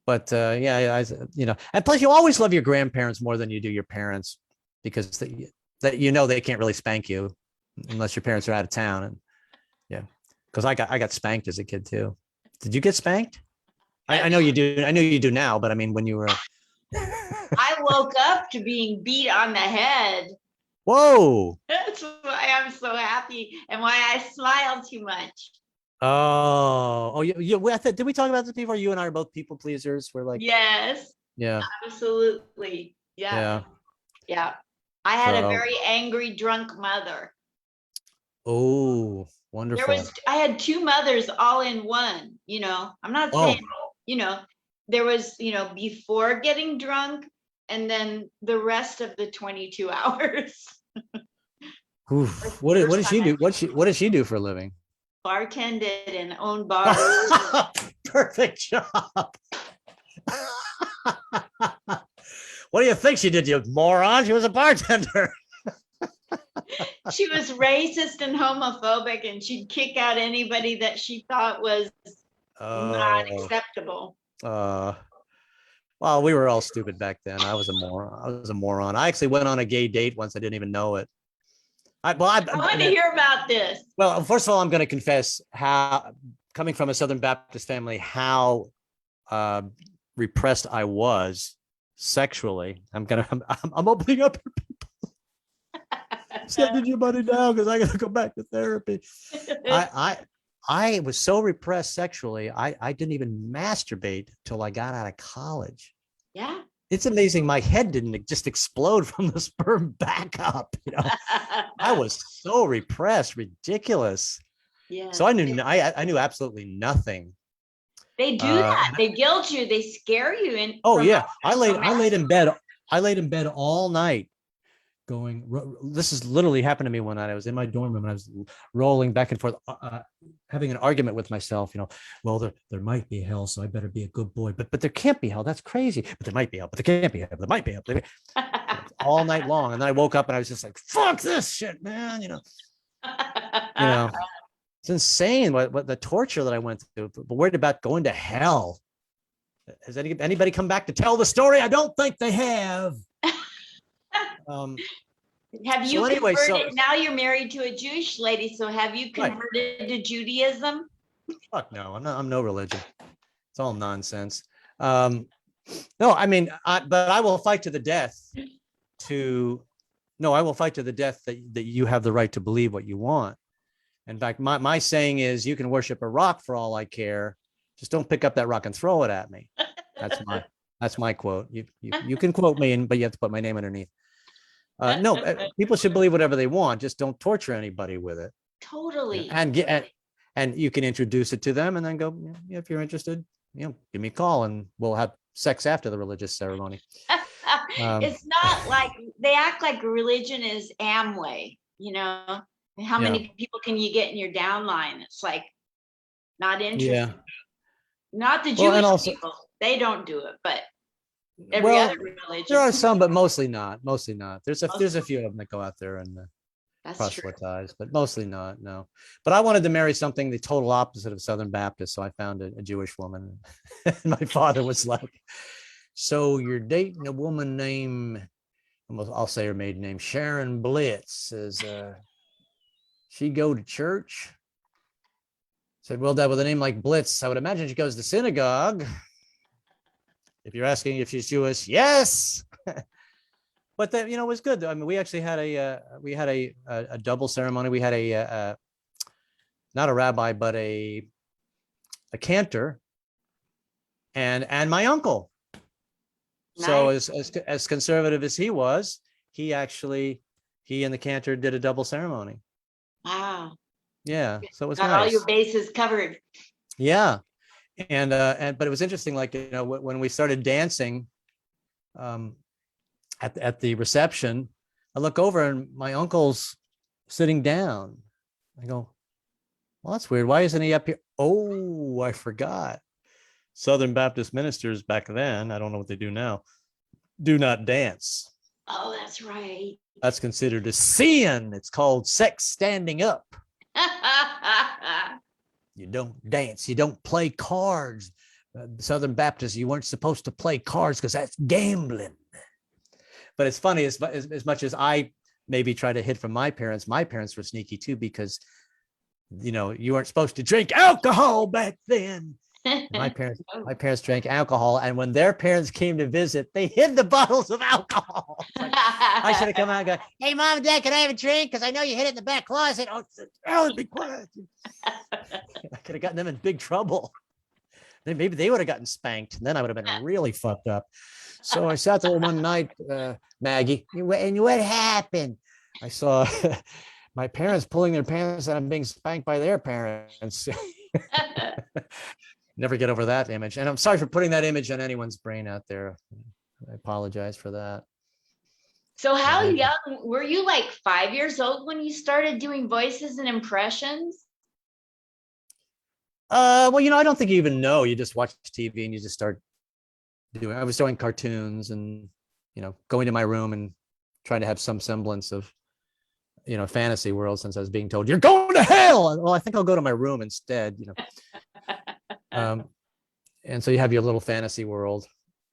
But yeah, and plus you always love your grandparents more than you do your parents, because they can't really spank you unless your parents are out of town. And yeah, because I got spanked as a kid too. Did you get spanked? I know you do. I know you do now, but I mean, when you were, I woke up to being beat on the head. Whoa! That's why I'm so happy and why I smile too much. I did we talk about this before? You and I are both people pleasers. We're like, Yes, yeah, absolutely. Yeah. yeah. Yeah. I had a So, very angry, drunk mother. oh, wonderful. I had two mothers all in one, I'm not Oh, saying, you know, there was, before getting drunk and then the rest of the 22 hours. oof. What First does she time do? What does she do for a living? I bartended and owned bars. Perfect job. What do you think she did, you moron? She was a bartender. She was racist and homophobic, and she'd kick out anybody that she thought was not Oh, acceptable. well, we were all stupid back then. I was a moron. I actually went on a gay date once. I didn't even know it. I want to hear about this. Well, first of all, I'm going to confess how, coming from a Southern Baptist family, how repressed I was sexually. I'm opening up for people. Sending your money down because I got to go back to therapy. I was so repressed sexually. I didn't even masturbate till I got out of college. Yeah. It's amazing. My head didn't just explode from the sperm back up. I was so repressed, ridiculous. Yeah. So I knew absolutely nothing. They do that. They guilt you. They scare you. And yeah, I laid in bed. I laid in bed all night, going. This is literally happened to me one night. I was in my dorm room and I was rolling back and forth, having an argument with myself. Well, there might be hell, so I better be a good boy. But there can't be hell. That's crazy. But there might be hell. But there can't be hell. There might be hell. All night long, and then I woke up and I was just like, "Fuck this shit, man!" It's insane what the torture that I went through. But worried about going to hell. Has anybody come back to tell the story? I don't think they have. Have you converted? Now you're married to a Jewish lady, so have you converted to Judaism? Fuck no, I'm no religion. It's all nonsense. No, I mean, but I will fight to the death. I will fight to the death that you have the right to believe what you want. In fact, my saying is, you can worship a rock for all I care. Just don't pick up that rock and throw it at me. That's my quote. You can quote me, but you have to put my name underneath. No, people should believe whatever they want. Just don't torture anybody with it. Totally. And you can introduce it to them, and then go, if you're interested, give me a call, and we'll have sex after the religious ceremony. It's not like they act like religion is Amway. How many people can you get in your downline? It's like not interesting. Yeah. Not the Jewish people. They don't do it, but every other religion. There are some, but mostly not. There's a few of them that go out there and proselytize, but mostly not. No. But I wanted to marry something the total opposite of Southern Baptist, so I found a Jewish woman. And my father was like, "So you're dating a woman named," I'll say her maiden name, Sharon Blitz. Is she go to church? I said, "Well, Dad, with a name like Blitz, I would imagine she goes to synagogue. If you're asking if she's Jewish, yes." But that, it was good. I mean, we actually had a double ceremony. We had a not a rabbi, but a cantor, and my uncle. Nice. So as conservative as he was, he and the cantor did a double ceremony. Wow. Yeah. So it was got nice. All your bases covered. Yeah. And but it was interesting, like, when we started dancing at the reception, I look over and my uncle's sitting down. I go, "Well, that's weird. Why isn't he up here?" Oh, I forgot. Southern Baptist ministers back then, I don't know what they do now, do not dance. Oh, that's right. That's considered a sin. It's called sex standing up. You don't dance. You don't play cards. Southern Baptists, you weren't supposed to play cards because that's gambling. But it's funny, as much as I maybe try to hid from my parents were sneaky too, because, you weren't supposed to drink alcohol back then. My parents drank alcohol, and when their parents came to visit, they hid the bottles of alcohol. Like, I should have come out and go, Hey, Mom and Dad, can I have a drink? Because I know you hid it in the back closet. Oh, Alan, be quiet. I could have gotten them in big trouble. Then maybe they would have gotten spanked. And then I would have been really fucked up. So I sat there one night, Maggie, and what happened? I saw my parents pulling their pants and I'm being spanked by their parents. Never get over that image. And I'm sorry for putting that image on anyone's brain out there. I apologize for that. So how young were you? Like 5 years old when you started doing voices and impressions? Well, I don't think you even know. You just watch TV and you just start doing. I was doing cartoons and going to my room and trying to have some semblance of fantasy world, since I was being told you're going to hell. Well, I think I'll go to my room instead. And so you have your little fantasy world,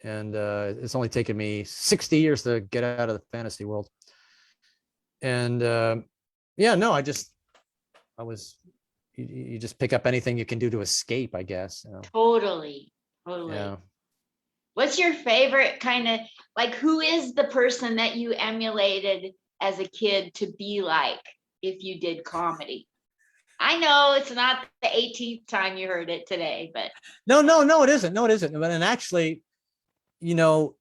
and it's only taken me 60 years to get out of the fantasy world. And you just pick up anything you can do to escape, I guess. Totally. Yeah. What's your favorite kind of, like, who is the person that you emulated as a kid to be like if you did comedy? I know it's not the 18th time you heard it today, but no, it isn't. And actually, your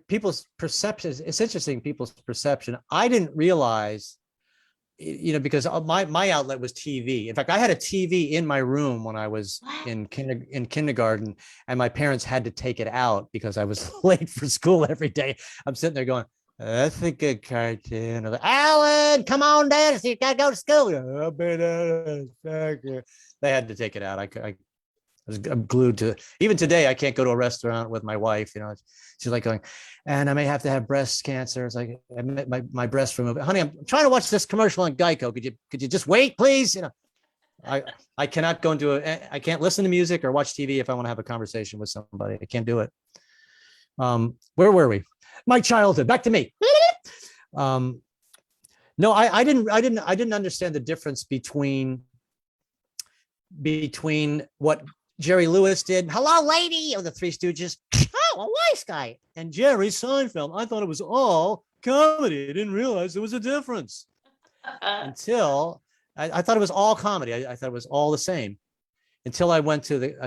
people's perceptions, it's interesting, people's perception. I didn't realize, because my outlet was TV. In fact, I had a TV in my room when I was in kindergarten, and my parents had to take it out because I was late for school every day. I'm sitting there going, that's a good cartoon. Like, Alan, come on down. You gotta go to school. They had to take it out. I'm glued to. Even today, I can't go to a restaurant with my wife. She's like going, and I may have to have breast cancer. It's like my breast removed. Honey, I'm trying to watch this commercial on Geico. Could you just wait, please? I cannot go into I can't listen to music or watch TV if I want to have a conversation with somebody. I can't do it. Where were we? My childhood. Back to me. No, I didn't understand the difference between what Jerry Lewis did. Hello, lady, of the Three Stooges. Oh, a wise guy. And Jerry Seinfeld. I thought it was all comedy. I didn't realize there was a difference until I thought it was all comedy. I thought it was all the same until I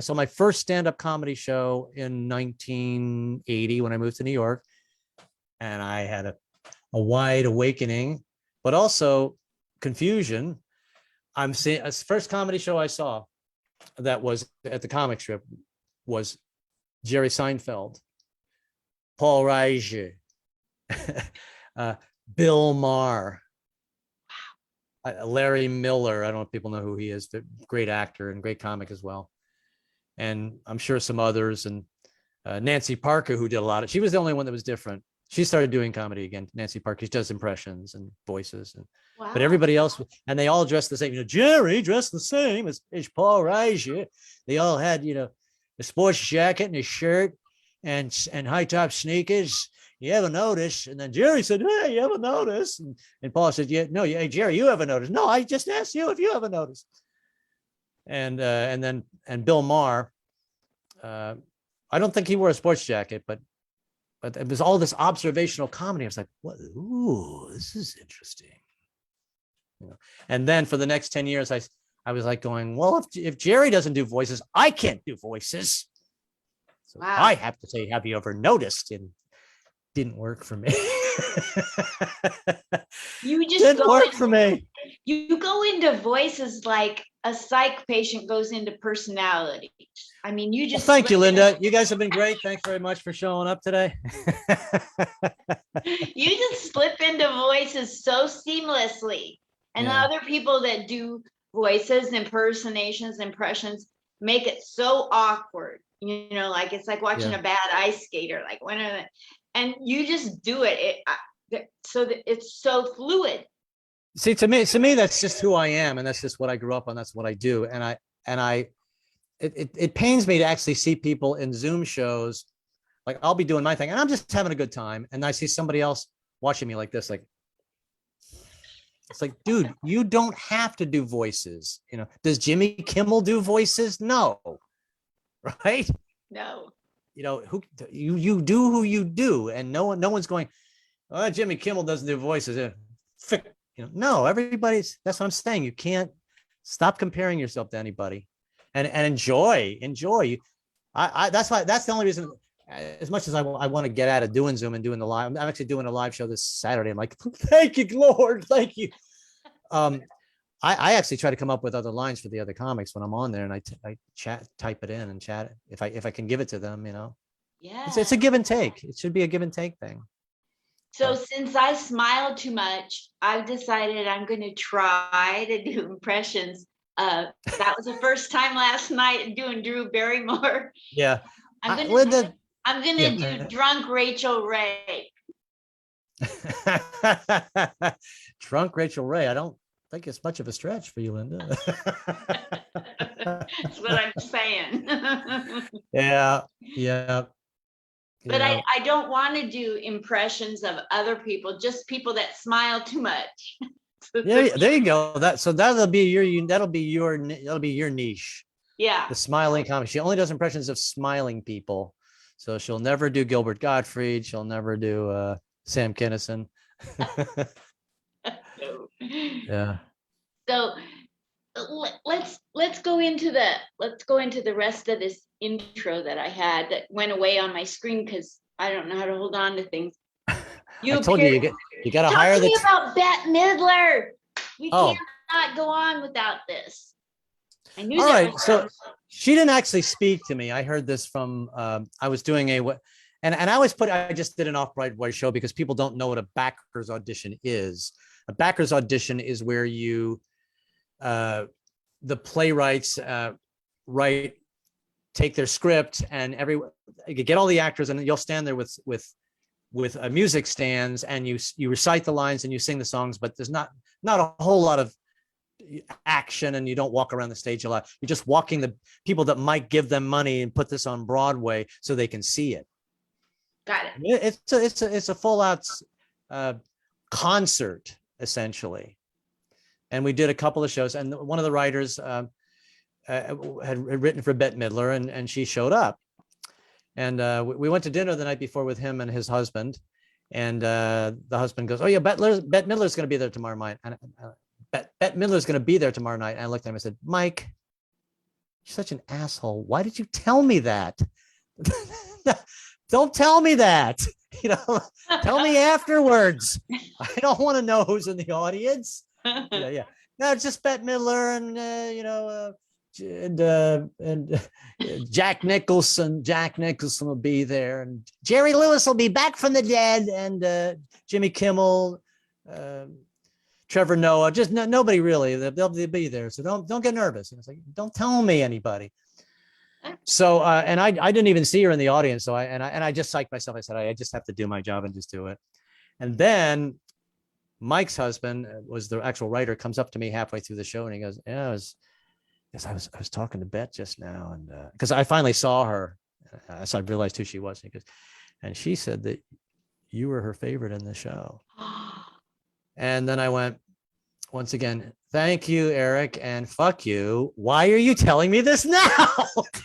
saw my first stand-up comedy show in 1980 when I moved to New York. And I had a wide awakening, but also confusion. I'm seeing the first comedy show I saw that was at the comic strip was Jerry Seinfeld, Paul Reiser, Bill Maher, Larry Miller. I don't know if people know who he is, but great actor and great comic as well. And I'm sure some others, and Nancy Parker, who did a lot of, she was the only one that was different. She started doing comedy again. Nancy Parker, she does impressions and voices, but everybody else, and they all dressed the same. Jerry dressed the same as Paul Reiser. They all had, a sports jacket and a shirt and high top sneakers. You ever notice? And then Jerry said, "Hey, you ever notice?" And Paul said, "Yeah, no, hey, Jerry, you ever noticed?" "No, I just asked you if you ever noticed." And Bill Maher, I don't think he wore a sports jacket, but it was all this observational comedy. I was like, "What? Ooh, this is interesting." And then for the next 10 years, I was like going, well, if Jerry doesn't do voices, I can't do voices. So wow. I have to say, have you ever noticed? And didn't work for me. You just didn't work for me. You go into voices like a psych patient goes into personality. I mean, you just. Well, thank you, Linda. You guys have been great. Thanks very much for showing up today. You just slip into voices so seamlessly. And other people that do voices, impersonations, impressions make it so awkward. Like it's like watching a bad ice skater. Like and you just do it. So that it's so fluid. See, to me, that's just who I am, and that's just what I grew up on. That's what I do, it pains me to actually see people in Zoom shows. Like I'll be doing my thing, and I'm just having a good time, and I see somebody else watching me like this, like. It's like, dude, you don't have to do voices. Does Jimmy Kimmel do voices? No. Right? No. Who you do who you do, and no one's going, Oh, Jimmy Kimmel doesn't do voices. No, everybody's. That's what I'm saying. You can't stop comparing yourself to anybody, and enjoy. That's the only reason. As much as I want to get out of doing Zoom and doing the live, I'm actually doing a live show this Saturday. I'm like, thank you, Lord, thank you. I actually try to come up with other lines for the other comics when I'm on there, and I type it in and chat it if I can give it to them. Yeah. It's a give and take. It should be a give and take thing. So since I smile too much, I've decided I'm going to try to do impressions. That was the first time last night doing Drew Barrymore. Yeah. I'm gonna do drunk Rachel Ray. Drunk Rachel Ray. I don't think it's much of a stretch for you, Linda. That's what I'm saying. Yeah. But I don't want to do impressions of other people, just people that smile too much. Yeah, there you go. That'll be your niche. Yeah. The smiling comic. She only does impressions of smiling people. So she'll never do Gilbert Gottfried. She'll never do Sam Kinison. Yeah. So let's go into the rest of this intro that I had that went away on my screen because I don't know how to hold on to things. I told you got to hire the. Talk about Bette Midler. We cannot go on without this. I knew. All right, so she didn't actually speak to me. I heard this from. I was doing I just did an off-Broadway show because people don't know what a backers audition is. A backers audition is where you, the playwrights take their script and you get all the actors and you'll stand there with music stands and you recite the lines and you sing the songs, but there's not a whole lot of action and you don't walk around the stage a lot. You're just walking the people that might give them money and put this on Broadway so they can see it. Got it. It's a full out concert essentially, and we did a couple of shows. And one of the writers had written for Bette Midler, and she showed up. And we went to dinner the night before with him and his husband. And the husband goes, "Oh yeah, Bette Midler's going to be there tomorrow night." And Bette Midler's going to be there tomorrow night. And I looked at him and said, "Mike, you're such an asshole. Why did you tell me that? Don't tell me that. Tell me afterwards. I don't want to know who's in the audience." Yeah. No, it's just Bette Midler and Jack Nicholson. Jack Nicholson will be there, and Jerry Lewis will be back from the dead, and Jimmy Kimmel, Trevor Noah. Just nobody really. They'll be there, so don't get nervous. It's like, don't tell me anybody. So and I didn't even see her in the audience. So I just psyched myself. I said I just have to do my job and just do it. And then Mike's husband was the actual writer. Comes up to me halfway through the show and he goes, "Yeah, I was talking to Bette just now, and because I finally saw her, so I realized who she was." And she said that you were her favorite in the show. And then I went, once again, "Thank you, Eric, and fuck you. Why are you telling me this now?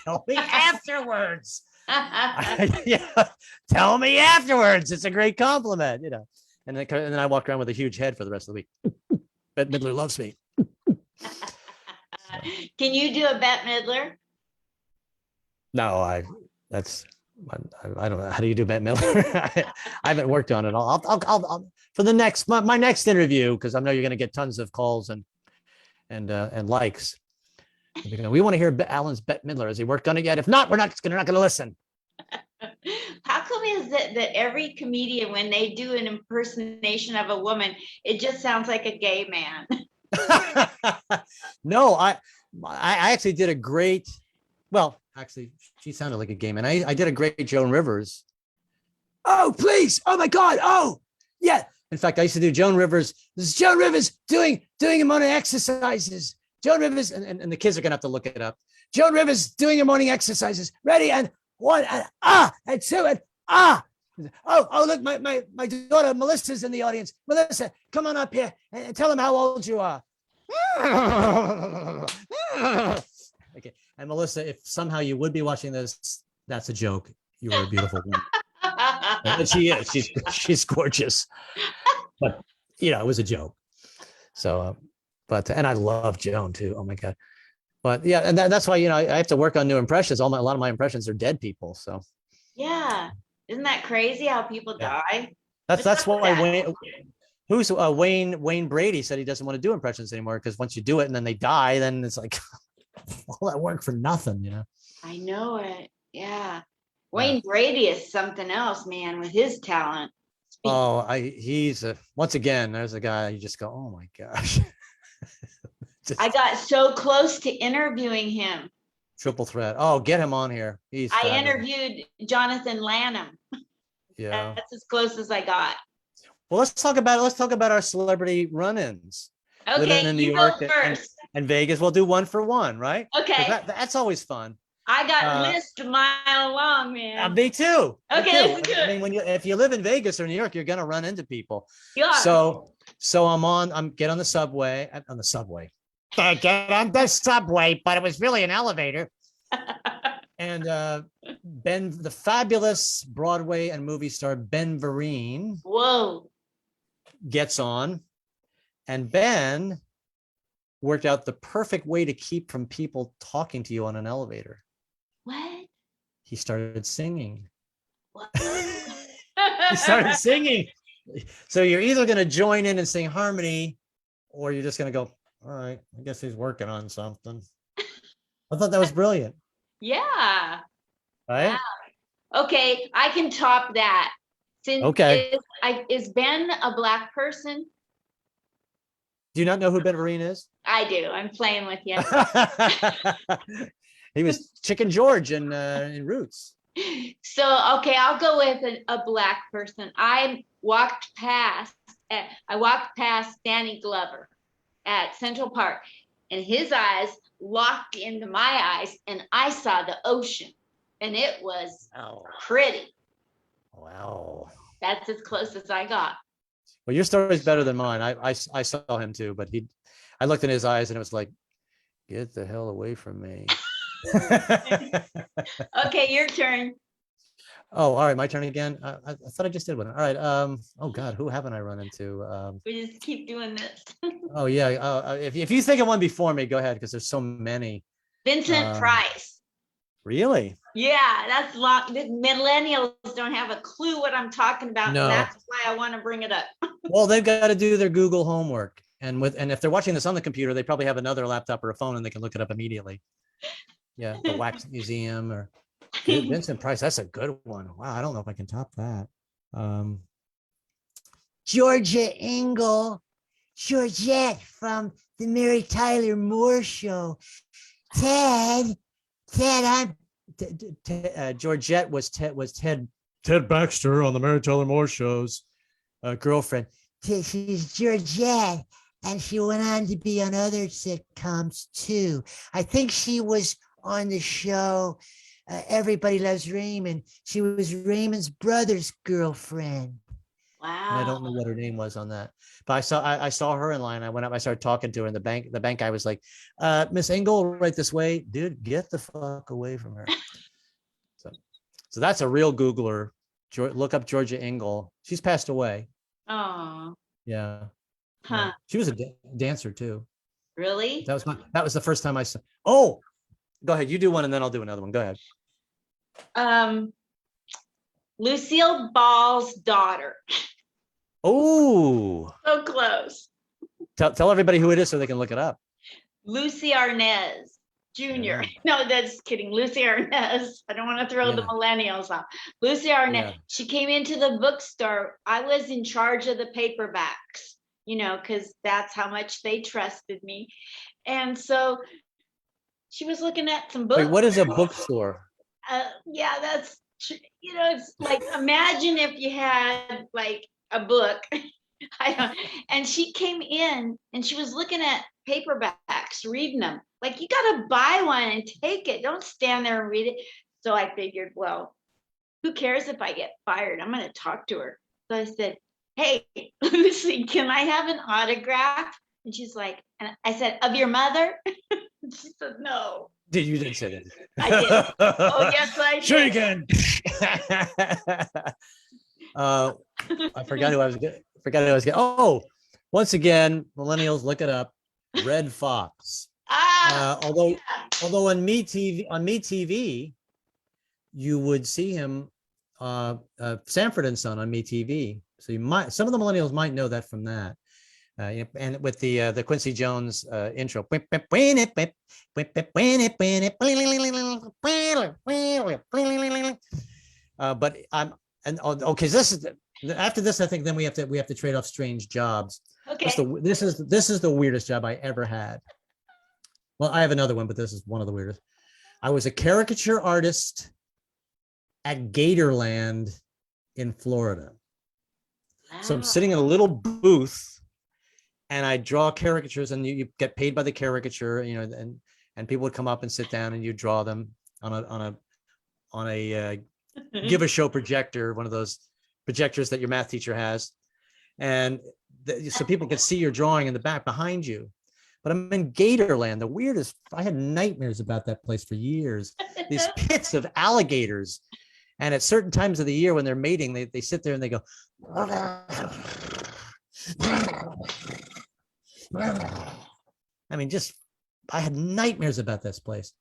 Tell me afterwards." Yeah, tell me afterwards. It's a great compliment, And then I walked around with a huge head for the rest of the week. Bette Midler loves me. Can you do a Bette Midler? No, I don't know. How do you do Bette Midler? I haven't worked on it. I'll for the next my next interview, because I know you're going to get tons of calls and likes. We want to hear Alan's Bette Midler. Has he worked on it yet? If not, we're not going to listen. How come is it that every comedian, when they do an impersonation of a woman, it just sounds like a gay man? No, I actually did a great. Well, actually, she sounded like a gay man. I did a great Jon Rivers. "Oh, please! Oh my God! Oh, yeah!" In fact, I used to do Jon Rivers. This is Jon Rivers doing morning exercises. Jon Rivers, and the kids are gonna have to look it up. Jon Rivers doing your morning exercises. Ready, and 1 and 2 and Oh, look, my daughter Melissa's in the audience. Melissa, come on up here and tell them how old you are. Okay, and Melissa, if somehow you would be watching this, that's a joke. You are a beautiful woman. And she is. She's gorgeous. But it was a joke. So, and I love Joan too. Oh my God. But yeah, and that's why I have to work on new impressions. A lot of my impressions are dead people. So yeah, isn't that crazy how people die? That's why Wayne Brady said he doesn't want to do impressions anymore, because once you do it and then they die, then it's like all that work for nothing. I know it. Yeah. Wayne Brady is something else, man, with his talent. He's once again, there's a guy you just go, oh my gosh. I got so close to interviewing him. Triple threat. Oh, get him on here. I interviewed Jonathan Lanham. Yeah. That's as close as I got. Well, let's talk about our celebrity run-ins. Okay, living in New York go first. And Vegas. We'll do one for one, right? Okay. That's always fun. I got list a mile long, man. Me too. Okay, me too. I mean, if you live in Vegas or New York, you're gonna run into people. Yeah. So I'm get on the subway. Get on the subway, but it was really an elevator. And the fabulous Broadway and movie star Ben Vereen. Whoa. Gets on, and Ben worked out the perfect way to keep from people talking to you on an elevator. What? He started singing. What? He started singing. So you're either going to join in and sing harmony, or you're just going to go, all right, I guess he's working on something. I thought that was brilliant. Yeah. Right? Wow. Okay, I can top that. Okay. Is Ben a Black person? Do you not know who Ben Vereen is? I do. I'm playing with you. He was Chicken George in Roots. So, okay, I'll go with a Black person. I walked past Danny Glover at Central Park, and his eyes locked into my eyes, and I saw the ocean, and it was pretty. Wow. That's as close as I got. Well, your story is better than mine. I saw him too, but I looked in his eyes and it was like, get the hell away from me. Okay, your turn. Oh, all right, my turn again. I thought I just did one. All right. Oh God, who haven't I run into? We just keep doing this. Oh yeah. If you think of one before me, go ahead, because there's so many. Vincent Price. Really? Yeah, that's long. Millennials don't have a clue what I'm talking about. No. That's why I want to bring it up. Well, they've got to do their Google homework, and if they're watching this on the computer, they probably have another laptop or a phone, and they can look it up immediately. Yeah, the Wax Museum or Vincent Price. That's a good one. Wow, I don't know if I can top that. Georgia Engel, Georgette from the Mary Tyler Moore Show. Ted, Georgette was Ted Baxter on the Mary Tyler Moore Show's girlfriend. She's Georgette, and she went on to be on other sitcoms too. I think she was on the show Everybody Loves Raymond. She was Raymond's brother's girlfriend. Wow. And I don't know what her name was on that, but I saw her in line. I went up, I started talking to her, and the bank guy was like, Miss Engel, right this way. Dude, get the fuck away from her. So that's a real Googler. Look up Georgia Engel. She's passed away. Oh. Yeah. Huh. Yeah. She was a dancer too. Really? That was the first time I saw. Oh, go ahead. You do one and then I'll do another one. Go ahead. Lucille Ball's daughter. Oh. So close. Tell everybody who it is so they can look it up. Lucy Arnaz Jr. Yeah. No, that's kidding. Lucy Arnaz. I don't want to throw the millennials off. Lucy Arnaz. Yeah. She came into the bookstore. I was in charge of the paperbacks, because that's how much they trusted me. And so she was looking at some books. Wait, what is a bookstore? Yeah, that's, it's like, imagine if you had like a book. And she came in and she was looking at paperbacks, reading them. Like, you got to buy one and take it. Don't stand there and read it. So I figured, well, who cares if I get fired? I'm going to talk to her. So I said, hey, Lucy, can I have an autograph? And she's like, and I said, of your mother? She said, no. You didn't say that. I did. Oh, yes, I did. Sure you can. I forgot who I was. Forgot who I was. Oh, once again, millennials, look it up. Red Fox. Although on MeTV, you would see him, Sanford and Son on MeTV. So some of the millennials might know that from that. And with the Quincy Jones intro. But okay. After this, I think then we have to trade off strange jobs. Okay. This is the weirdest job I ever had. Well, I have another one, but this is one of the weirdest. I was a caricature artist at Gatorland in Florida. Wow. So I'm sitting in a little booth and I draw caricatures, and you get paid by the caricature, and people would come up and sit down and you draw them on a give a show projector, one of those projectors that your math teacher has. And so people could see your drawing in the back behind you. But I'm in Gatorland, the weirdest. I had nightmares about that place for years. These pits of alligators. And at certain times of the year when they're mating, they sit there and they go. I mean, I had nightmares about this place.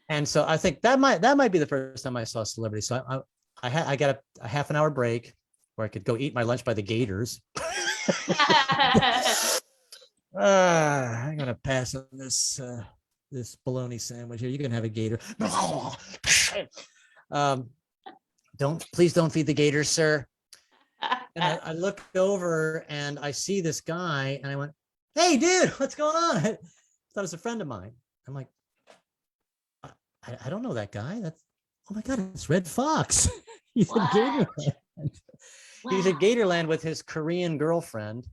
And so I think that might be the first time I saw a celebrity. So I got a half an hour break where I could go eat my lunch by the gators. I'm gonna pass on this bologna sandwich here. You can have a gator. Please don't feed the gators, sir. And I look over and I see this guy and I went, "Hey, dude, what's going on?" I thought it was a friend of mine. I'm like, I don't know that guy. Oh my God, it's Red Fox. He's at Gatorland. Wow. He's at Gatorland with his Korean girlfriend.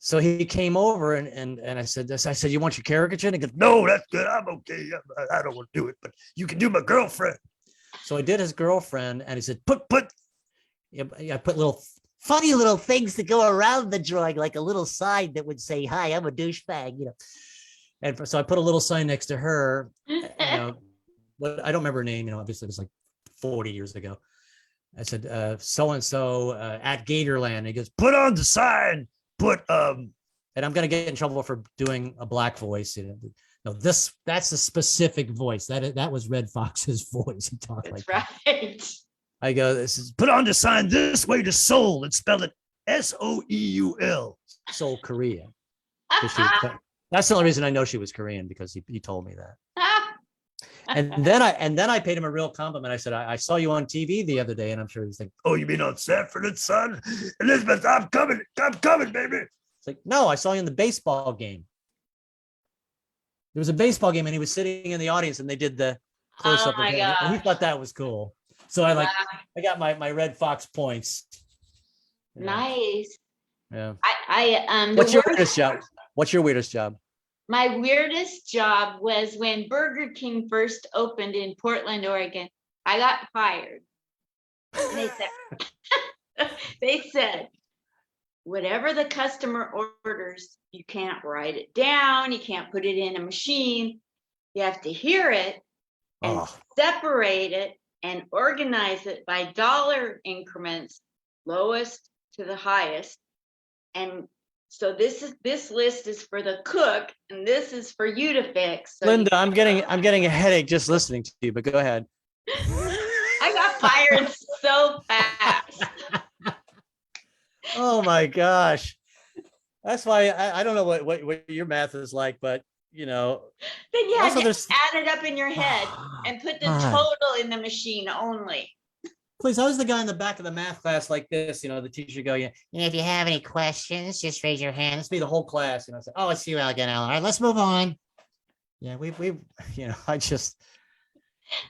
So he came over and I said, "You want your caricature?" And he goes, "No, that's good. I'm okay. I don't want to do it, but you can do my girlfriend." So I did his girlfriend, and he said, I put funny little things to go around the drawing, like a little sign that would say, "Hi, I'm a douchebag," And so I put a little sign next to her, but I don't remember her name, obviously it was like 40 years ago. I said, "So-and-so at Gatorland." And he goes, "Put on the sign, and I'm going to get in trouble for doing a black voice. No, that's a specific voice. That was Red Fox's voice. He talked like right. That. I go, "This is put on the sign this way to Seoul and spell it Seoul, Seoul, Korea." That's the only reason I know she was Korean, because he told me that. And then I paid him a real compliment. I said, I saw you on TV the other day, and I'm sure he's like, "Oh, you mean on Sanford and Son? Elizabeth, I'm coming, baby." It's like, "No, I saw you in the baseball game." There was a baseball game, and he was sitting in the audience, and they did the close up of him, and he thought that was cool. So I got my Red Fox points. Nice. Yeah. What's your weirdest job? What's your weirdest job? My weirdest job was when Burger King first opened in Portland, Oregon. I got fired. And they said, whatever the customer orders, you can't write it down. You can't put it in a machine. You have to hear it and separate it and organize it by dollar increments, lowest to the highest. And so this list is for the cook, and this is for you to fix. So Linda, I'm getting a headache just listening to you, but go ahead. I got fired so fast. Oh my gosh. That's why I don't know what your math is like, but Then you had to add it up in your head and put the total in the machine only. Please, I was the guy in the back of the math class like this, the teacher go, "If you have any questions, just raise your hand." It's me the whole class, I said, "Oh, I see you again, Alan. All right, let's move on." Yeah, I just.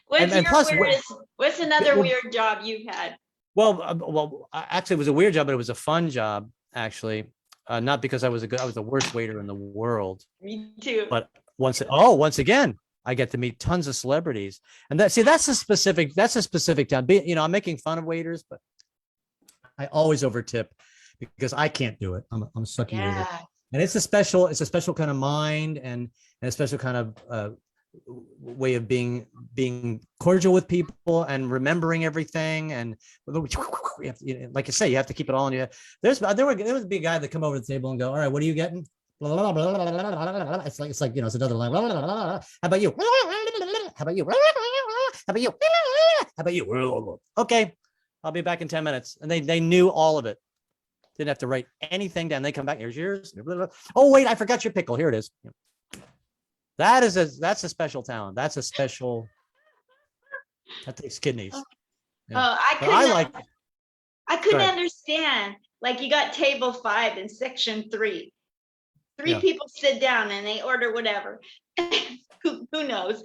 What's another weird job you've had? Well, actually, it was a weird job, but it was a fun job, actually. Not because I was the worst waiter in the world. Me too. But once again, I get to meet tons of celebrities, and that's a specific time. I'm making fun of waiters, but I always overtip because I can't do it. I'm a sucky waiter, and it's a special kind of mind and a special kind of way of being cordial with people and remembering everything. And like you say, you have to keep it all in you. There would be a guy that come over the table and go, all right, what are you getting? It's like it's another line. How about you? How about you? How about you? How about you? Okay, I'll be back in 10 minutes. And they knew all of it. Didn't have to write anything down. They come back. Here's yours. Oh wait, I forgot your pickle. Here it is. That's a special talent. That takes kidneys. Yeah. Oh, I couldn't understand. Like you got table 5 in section 3. Three people sit down and they order whatever. Who knows?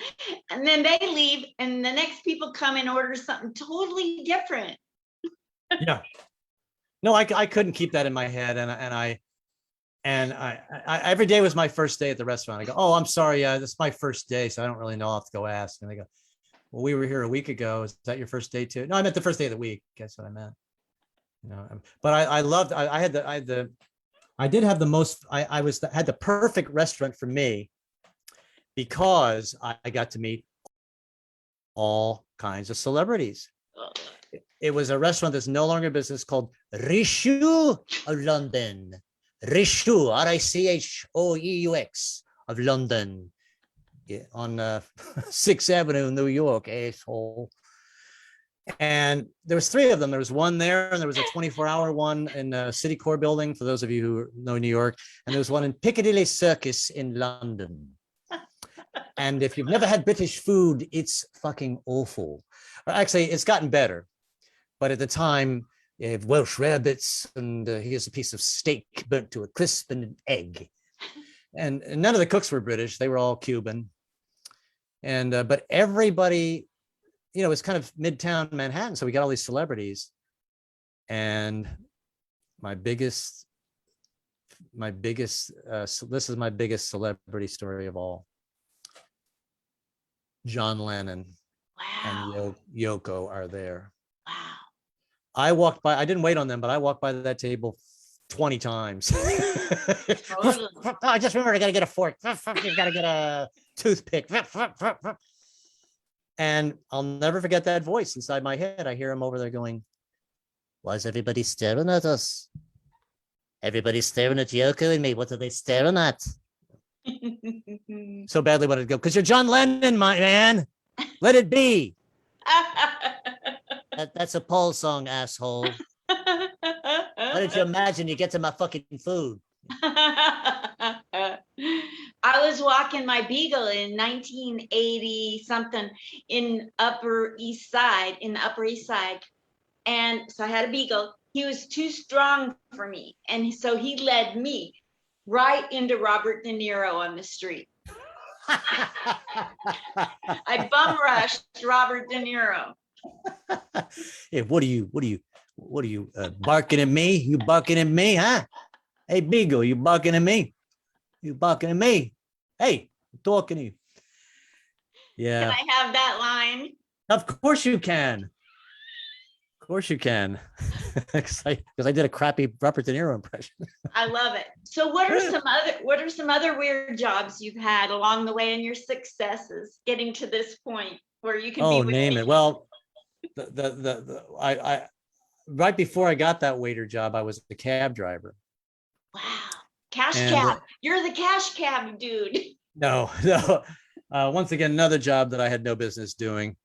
And then they leave, and the next people come and order something totally different. Yeah. No, I couldn't keep that in my head, and I every day was my first day at the restaurant. I go, oh, I'm sorry, this is my first day, so I don't really know. I'll have to go ask. And they go, well, we were here a week ago. Is that your first day too? No, I meant the first day of the week. That's what I meant. But I loved. I had the perfect restaurant for me because I got to meet all kinds of celebrities. It was a restaurant that's no longer in business called Richoux of London. Richoux, Richoeux of London, on 6th Avenue, New York, asshole. And there was 3 of them. There was one there, and there was a 24-hour one in the City Core building, for those of you who know New York. And there was one in Piccadilly Circus in London. And if you've never had British food, it's fucking awful. Actually, it's gotten better. But at the time, you have Welsh rabbits, and here's a piece of steak burnt to a crisp and an egg. And none of the cooks were British. They were all Cuban. And but everybody, it's kind of midtown Manhattan. So we got all these celebrities. And this is my biggest celebrity story of all. John Lennon and Yoko are there. Wow. I walked by, I didn't wait on them, but I walked by that table 20 times. Totally. I just remembered I got to get a fork. You got to get a toothpick. And I'll never forget that voice inside my head. I hear him over there going, why is everybody staring at us? Everybody's staring at Yoko and me. What are they staring at? So badly wanted to go, because you're John Lennon, my man. Let it be. That's a Paul song, asshole. What did you imagine you get to my fucking food? I was walking my Beagle in 1980 something in the Upper East Side. And so I had a Beagle. He was too strong for me. And so he led me right into Robert De Niro on the street. I bum rushed Robert De Niro. Hey, what are you barking at me? You barking at me, huh? Hey, Beagle, you barking at me? You barking at me? Hey, I'm talking to you. Yeah. Can I have that line? Of course you can. Of course you can. Because I did a crappy Robert De Niro impression. I love it. So what are some other weird jobs you've had along the way in your successes getting to this point where you can be name it. Well, I right before I got that waiter job, I was the cab driver. Wow. Cab. You're the cash cab dude. No. Once again, another job that I had no business doing.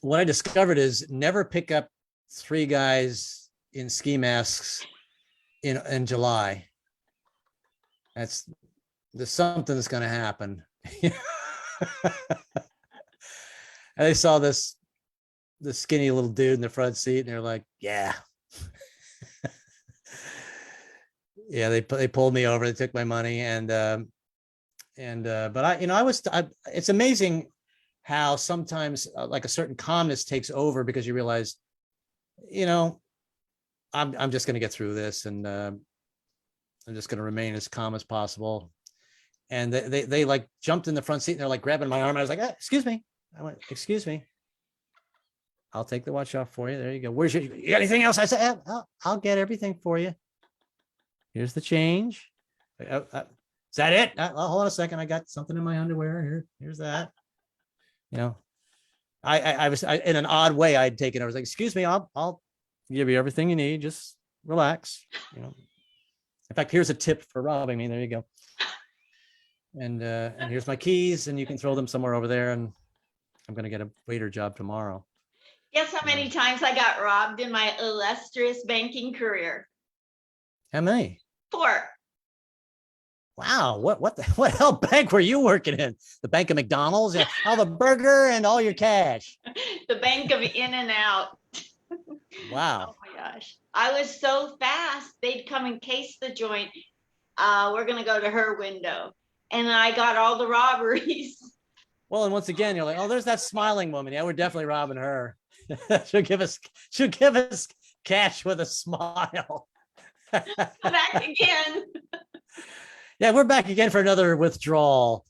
What I discovered is never pick up 3 guys in ski masks in July. There's something that's going to happen. And they saw the skinny little dude in the front seat, and they're like, yeah. Yeah, they pulled me over, they took my money, but it's amazing how sometimes like a certain calmness takes over, because you realize, I'm just going to get through this, and I'm just going to remain as calm as possible. And they like jumped in the front seat, and they're like grabbing my arm. I was like, excuse me. I went, excuse me. I'll take the watch off for you. There you go. You got anything else? I said, I'll get everything for you. Here's the change. It's that it? Hold on a second. I got something in my underwear here. Here's that. You know, I was in an odd way. I'd taken. I was like, excuse me, I'll give you everything you need. Just relax. You know. In fact, here's a tip for robbing me. There you go. And here's my keys, and you can throw them somewhere over there. And I'm gonna get a waiter job tomorrow. Guess how many times I got robbed in my illustrious banking career? How many? 4. Wow, what hell bank were you working in? The Bank of McDonald's? Yeah, all the burger and all your cash. The bank of In and Out. Wow. Oh my gosh. I was so fast. They'd come and case the joint. We're going to go to her window. And I got all the robberies. Well, and once again, you're like, oh, there's that smiling woman. Yeah, we're definitely robbing her. she'll give us cash with a smile. Back again. Yeah, we're back again for another withdrawal.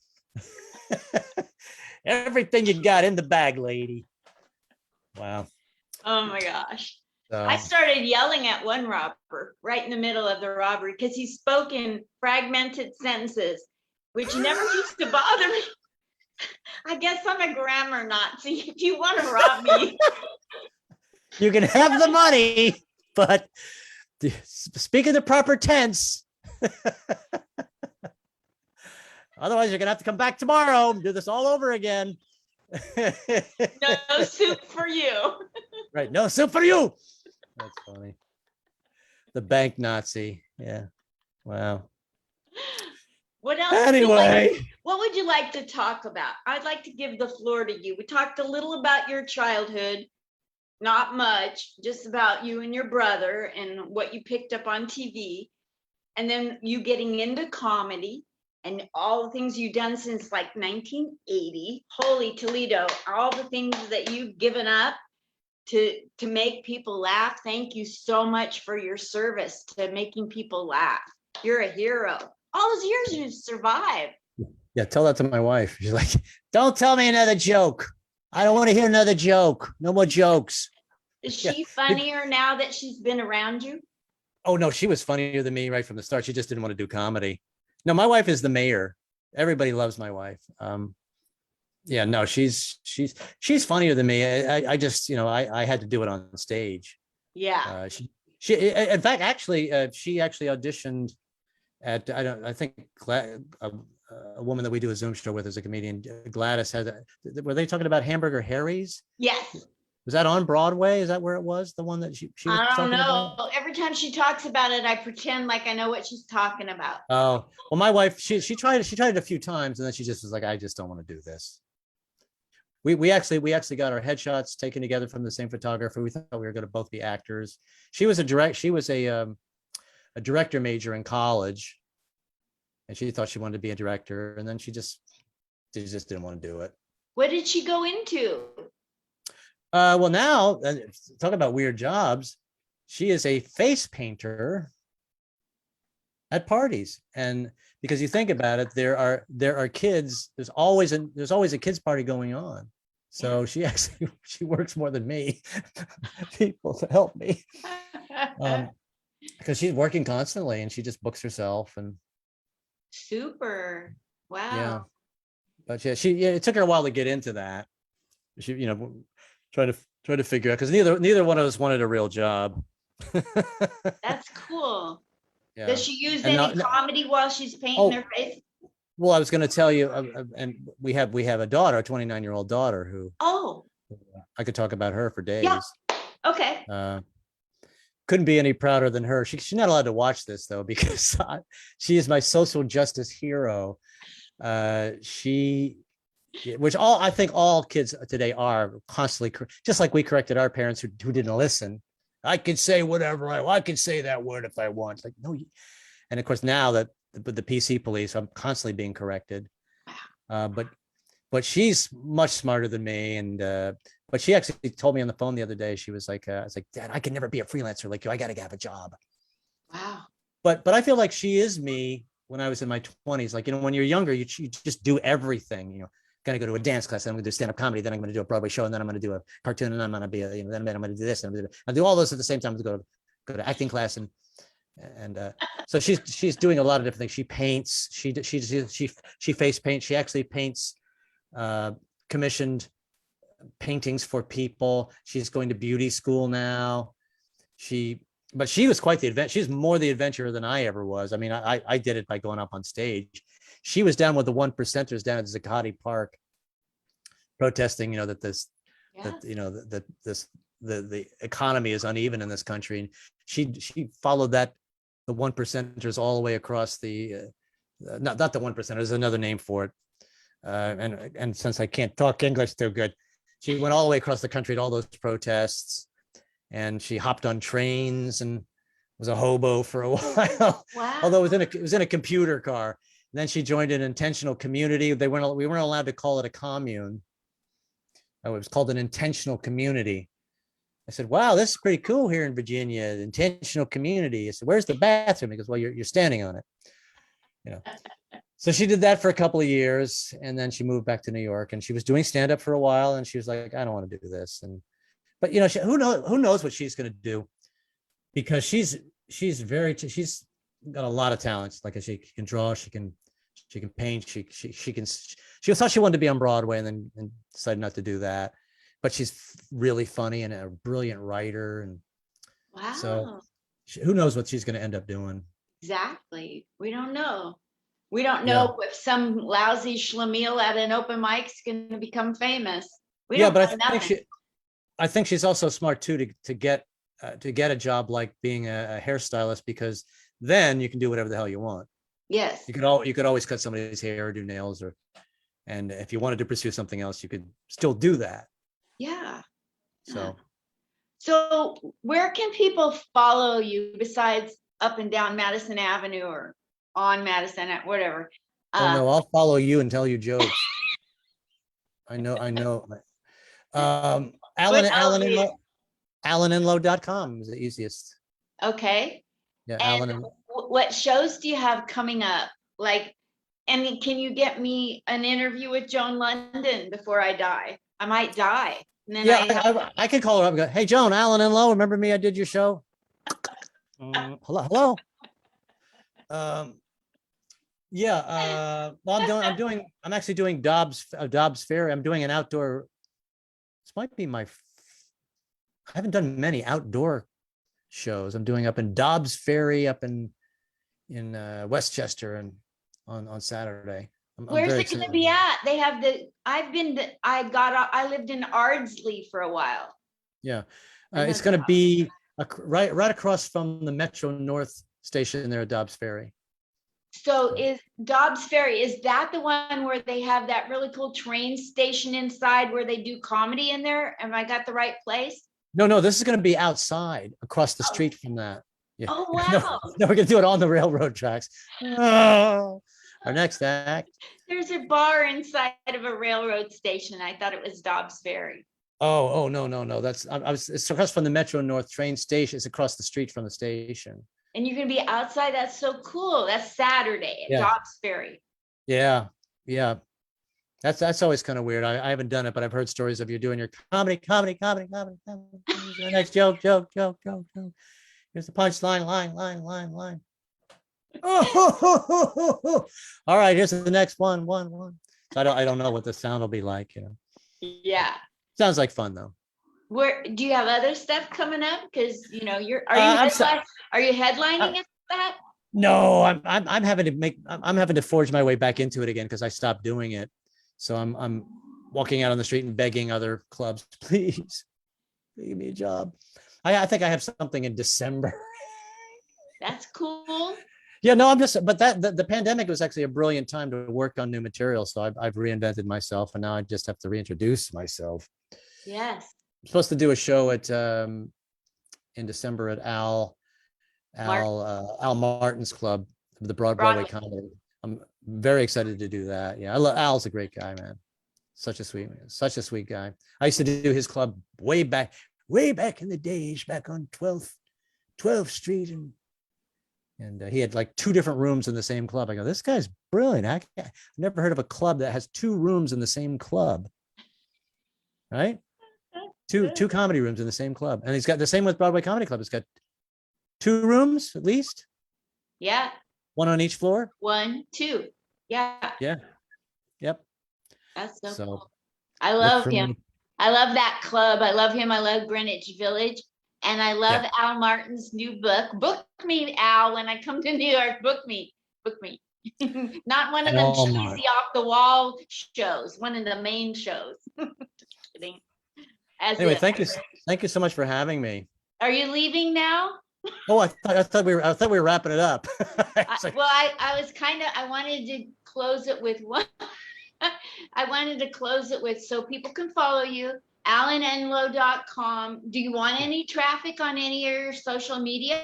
Everything you got in the bag, lady. Wow. Oh my gosh. I started yelling at one robber right in the middle of the robbery because he spoke in fragmented sentences, which never used to bother me. I guess I'm a grammar Nazi. If you want to rob me, you can have the money, but speak in the proper tense. Otherwise, you're gonna have to come back tomorrow and do this all over again. No soup for you. Right, no soup for you. That's funny. The bank Nazi. Yeah. Wow. What else? Anyway, what would you like to talk about? I'd like to give the floor to you. We talked a little about your childhood, not much, just about you and your brother and what you picked up on TV, and then you getting into comedy and all the things you've done since like 1980. Holy Toledo, all the things that you've given up to make people laugh. Thank you so much for your service to making people laugh. You're a hero. All those years you've survived. Yeah, tell that to my wife. She's like, don't tell me another joke. I don't want to hear another joke. No more jokes. Is she funnier now that she's been around you? Oh, no, she was funnier than me right from the start. She just didn't want to do comedy. No, my wife is the mayor. Everybody loves my wife. Yeah, no, she's funnier than me. I just, I had to do it on stage. Yeah. She in fact, actually, she actually auditioned at, I think a woman that we do a Zoom show with as a comedian, Gladys, were they talking about Hamburger Harry's? Yes. Was that on Broadway? Is that where it was? The one that she was I don't talking know. about? Every time she talks about it, I pretend like I know what she's talking about. Oh, well, my wife, she tried it a few times, and then she just was like, I just don't want to do this. We actually got our headshots taken together from the same photographer. We thought we were going to both be actors. She was a director major in college, and she thought she wanted to be a director, and then she just didn't want to do it. What did she go into? Well, now talk about weird jobs. She is a face painter at parties, and because you think about it, there are kids. There's always a kids party going on. So she works more than me. People to help me, because she's working constantly, and she just books herself. And super, wow. Yeah, but yeah, it took her a while to get into that. She, try to figure out, because neither one of us wanted a real job. That's cool. Yeah. Does she use any comedy while she's painting their face? Well, I was going to tell you, and we have a daughter, a 29-year-old daughter who. Oh. I could talk about her for days. Yeah. Okay. Couldn't be any prouder than her. She's not allowed to watch this though, because she is my social justice hero. I think all kids today are constantly, just like we corrected our parents who didn't listen. I can say whatever I can say that word if I want. Like, no. And of course, now that the PC police, I'm constantly being corrected. But she's much smarter than me. And, but she actually told me on the phone the other day, she was like, I was like, Dad, I can never be a freelancer like you. I got to have a job. Wow. But I feel like she is me when I was in my 20s. Like, when you're younger, you just do everything, going to go to a dance class, then I'm going to do stand-up comedy, then I'm going to do a Broadway show, and then I'm going to do a cartoon, and I'm going to be then I'm going to do this, and I'll do all those at the same time. To go to acting class, and And so she's doing a lot of different things. She paints. She face paints. She actually paints commissioned paintings for people. She's going to beauty school now. But she was quite the adventure. She's more the adventurer than I ever was. I mean, I did it by going up on stage. She was down with the 1%ers down at Zuccotti Park, protesting, that this, that the economy is uneven in this country. And she followed the 1%ers all the way across the, not the 1%ers, there's another name for it. And since I can't talk English too good, she went all the way across the country to all those protests, and she hopped on trains and was a hobo for a while. Wow. Although it was in a computer car. And then she joined an intentional community. We weren't allowed to call it a commune. It was called an intentional community. I said, wow, this is pretty cool here in Virginia, intentional community. I said, where's the bathroom? He goes, well, you're standing on it. So she did that for a couple of years, and then she moved back to New York, and she was doing stand-up for a while, and she was like, I don't want to do this. But who knows what she's going to do, because she's got a lot of talents. Like she can draw, she can paint, she thought she wanted to be on Broadway, and then decided not to do that. But she's really funny and a brilliant writer, and wow. So who knows what she's going to end up doing. Exactly. We don't know. We don't know if some lousy schlemiel at an open mic is going to become famous. But I think she's also smart too to get a job like being a hairstylist, because then you can do whatever the hell you want. Yes. You could always cut somebody's hair or do nails, and if you wanted to pursue something else, you could still do that. Yeah. So where can people follow you besides up and down Madison Avenue or on Madison, whatever? No, I'll follow you and tell you jokes. I know. AlanEnlow.com is the easiest. Okay. Yeah, and what shows do you have coming up? And can you get me an interview with Joan London before I die? I might die. And then I can call her up and go, hey, Joan, Alan Enlow, remember me? I did your show. Hello. Well, I'm actually doing Dobbs Fair. I'm doing an outdoor. This might be I haven't done many outdoor shows. I'm doing up in Dobbs Ferry up in Westchester and on Saturday. Where's it going to be at? They have I lived in Ardsley for a while. Yeah. It's going to be right across from the Metro North station there at Dobbs Ferry. So is Dobbs Ferry, is that the one where they have that really cool train station inside where they do comedy in there? Have I got the right place? No, this is going to be outside across the street from that. Yeah. Oh, wow. No, we're going to do it on the railroad tracks. Oh, our next act. There's a bar inside of a railroad station. I thought it was Dobbs Ferry. Oh, no. It's across from the Metro North train station. It's across the street from the station. And you're going to be outside. That's so cool. That's Saturday at Dobbs Ferry. Yeah. That's always kind of weird. I haven't done it, but I've heard stories of you doing your comedy. The next joke. Here's the punchline, line. Oh, all right. Here's the next one. So I don't know what the sound will be like. Yeah. Sounds like fun though. Where do you have other stuff coming up? Because are you headlining at that? No, I'm having to forge my way back into it again because I stopped doing it. So I'm walking out on the street and begging other clubs, please give me a job. I think I have something in December. That's cool. Yeah, no, but the pandemic was actually a brilliant time to work on new material. So I've reinvented myself, and now I just have to reintroduce myself. Yes. I'm supposed to do a show in December at Al Martin's Club, the Broadway comedy. I'm very excited to do that. Yeah, Al's a great guy, man. Such a sweet guy. I used to do his club way back in the days, back on 12th Street, and he had like 2 different rooms in the same club. I go, this guy's brilliant. I've never heard of a club that has 2 rooms in the same club. Right? Two comedy rooms in the same club. And he's got the same with Broadway Comedy Club. It's got 2 rooms at least. Yeah. One on each floor? 1, 2. Yeah. Yeah. Yep. That's so So cool. I look love for him. me. I love that club. I love him. I love Greenwich Village. And I love Yeah. Al Martin's new book. Book me, Al, when I come to New York. Book me. Book me. Not one of them Walmart. cheesy off the wall shows, one of the main shows. Just kidding. Anyway, thank you so much for having me. Are you leaving now? Oh, I thought we were wrapping it up. I was kind of, I wanted to close it with one. I wanted to close it with, so people can follow you, alanenlow.com. Do you want any traffic on any of your social media?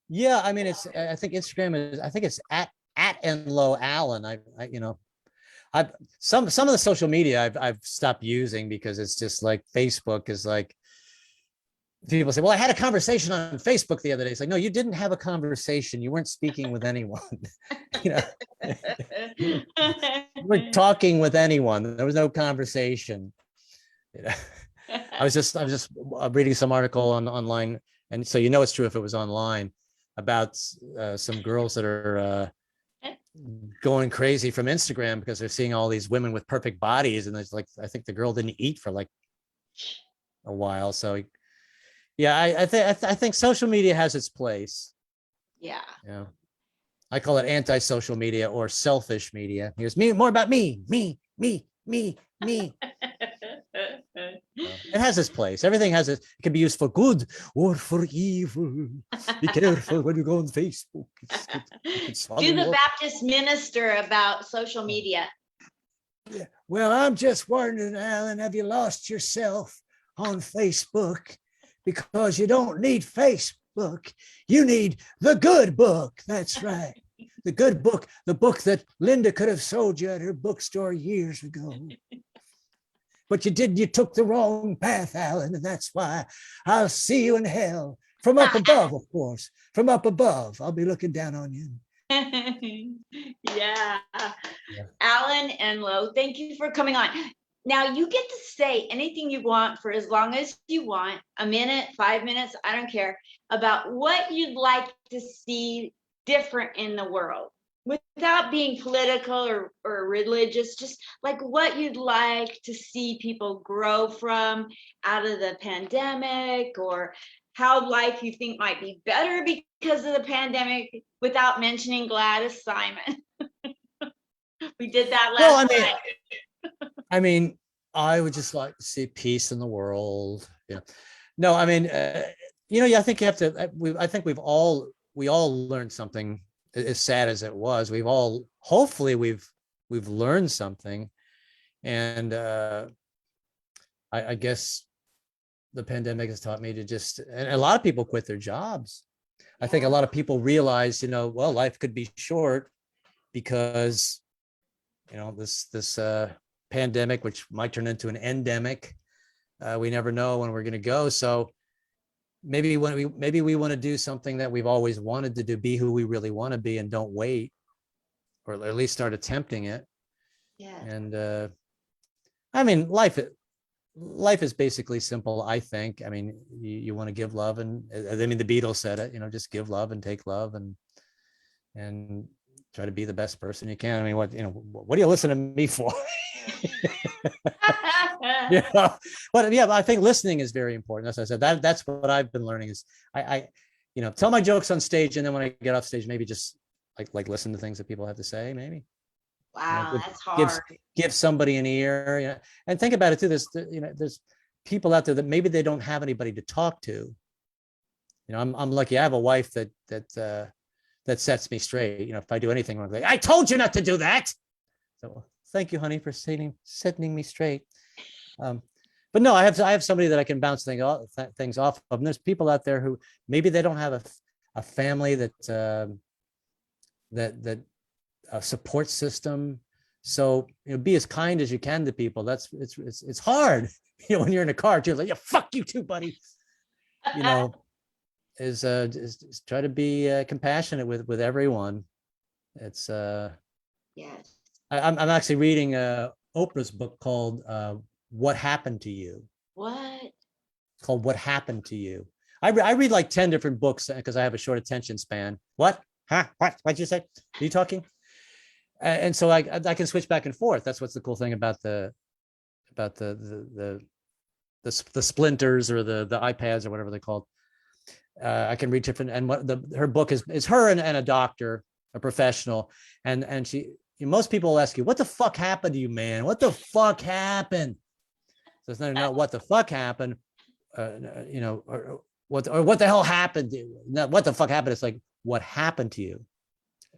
Yeah, I mean, I think Instagram is, I think it's at Enlow Allen. I've some of the social media I've stopped using because it's just like Facebook is like, people say, well, I had a conversation on Facebook the other day. It's like, no, you didn't have a conversation. You weren't speaking with anyone. You weren't talking with anyone. There was no conversation. I was just reading some article online, and so it's true if it was online, about some girls that are going crazy from Instagram because they're seeing all these women with perfect bodies, and it's like, I think the girl didn't eat for like a while. So yeah, I think social media has its place. Yeah. Yeah. I call it anti-social media or selfish media. Here's more about me. It has its place. Everything has it. It can be used for good or for evil. Be careful when you go on Facebook. Do the Baptist minister about social media. Yeah. Well, I'm just wondering, Alan, have you lost yourself on Facebook? Because you don't need Facebook. You need the good book. That's right. The good book, the book that Linda could have sold you at her bookstore years ago. But you did, you took the wrong path, Alan, and that's why I'll see you in hell. From up above, of course. From up above. I'll be looking down on you. Yeah. Alan Enlow, thank you for coming on. Now you get to say anything you want for as long as you want, a minute, 5 minutes, I don't care, about what you'd like to see different in the world without being political or religious, just like what you'd like to see people grow from out of the pandemic, or how life you think might be better because of the pandemic, without mentioning Gladys Simon. We did that last night. I mean, I would just like to see peace in the world. Yeah. No, I mean, I think you have to. I think we all learned something. As sad as it was, hopefully we've learned something, and I guess the pandemic has taught me to just. And a lot of people quit their jobs. I think a lot of people realize, well, life could be short because, this pandemic, which might turn into an endemic. We never know when we're going to go. So maybe we want to do something that we've always wanted to do, be who we really want to be, and don't wait, or at least start attempting it. Yeah. And I mean, life is basically simple, I think. I mean, you want to give love, and I mean, the Beatles said it, just give love and take love, and try to be the best person you can. I mean, what do you listen to me for? But yeah, I think listening is very important. As I said, that's what I've been learning is I tell my jokes on stage, and then when I get off stage, maybe just like listen to things that people have to say, maybe. Wow, that's hard. Give somebody an ear, and think about it too. There's people out there that maybe they don't have anybody to talk to. I'm lucky. I have a wife that sets me straight. If I do anything wrong, like, I told you not to do that. So thank you, honey, for setting me straight. But no, I have somebody that I can bounce things off of. And there's people out there who maybe they don't have a family that a support system. So be as kind as you can to people. It's hard. When you're in a car too, like, yeah, fuck you too, buddy. Is try to be compassionate with everyone. It's yes. I'm actually reading Oprah's book called What Happened to You. What? It's called What Happened to You. I read like 10 different books because I have a short attention span. What? Huh? What'd you say? Are you talking? And so I can switch back and forth. That's what's the cool thing about the splinters or the iPads or whatever they're called. I can read different, and what her book is her and a doctor, a professional, and she. Most people will ask you, "What the fuck happened to you, man? What the fuck happened?" So it's not what the fuck happened, or what the hell happened to you? Not what the fuck happened. It's like what happened to you,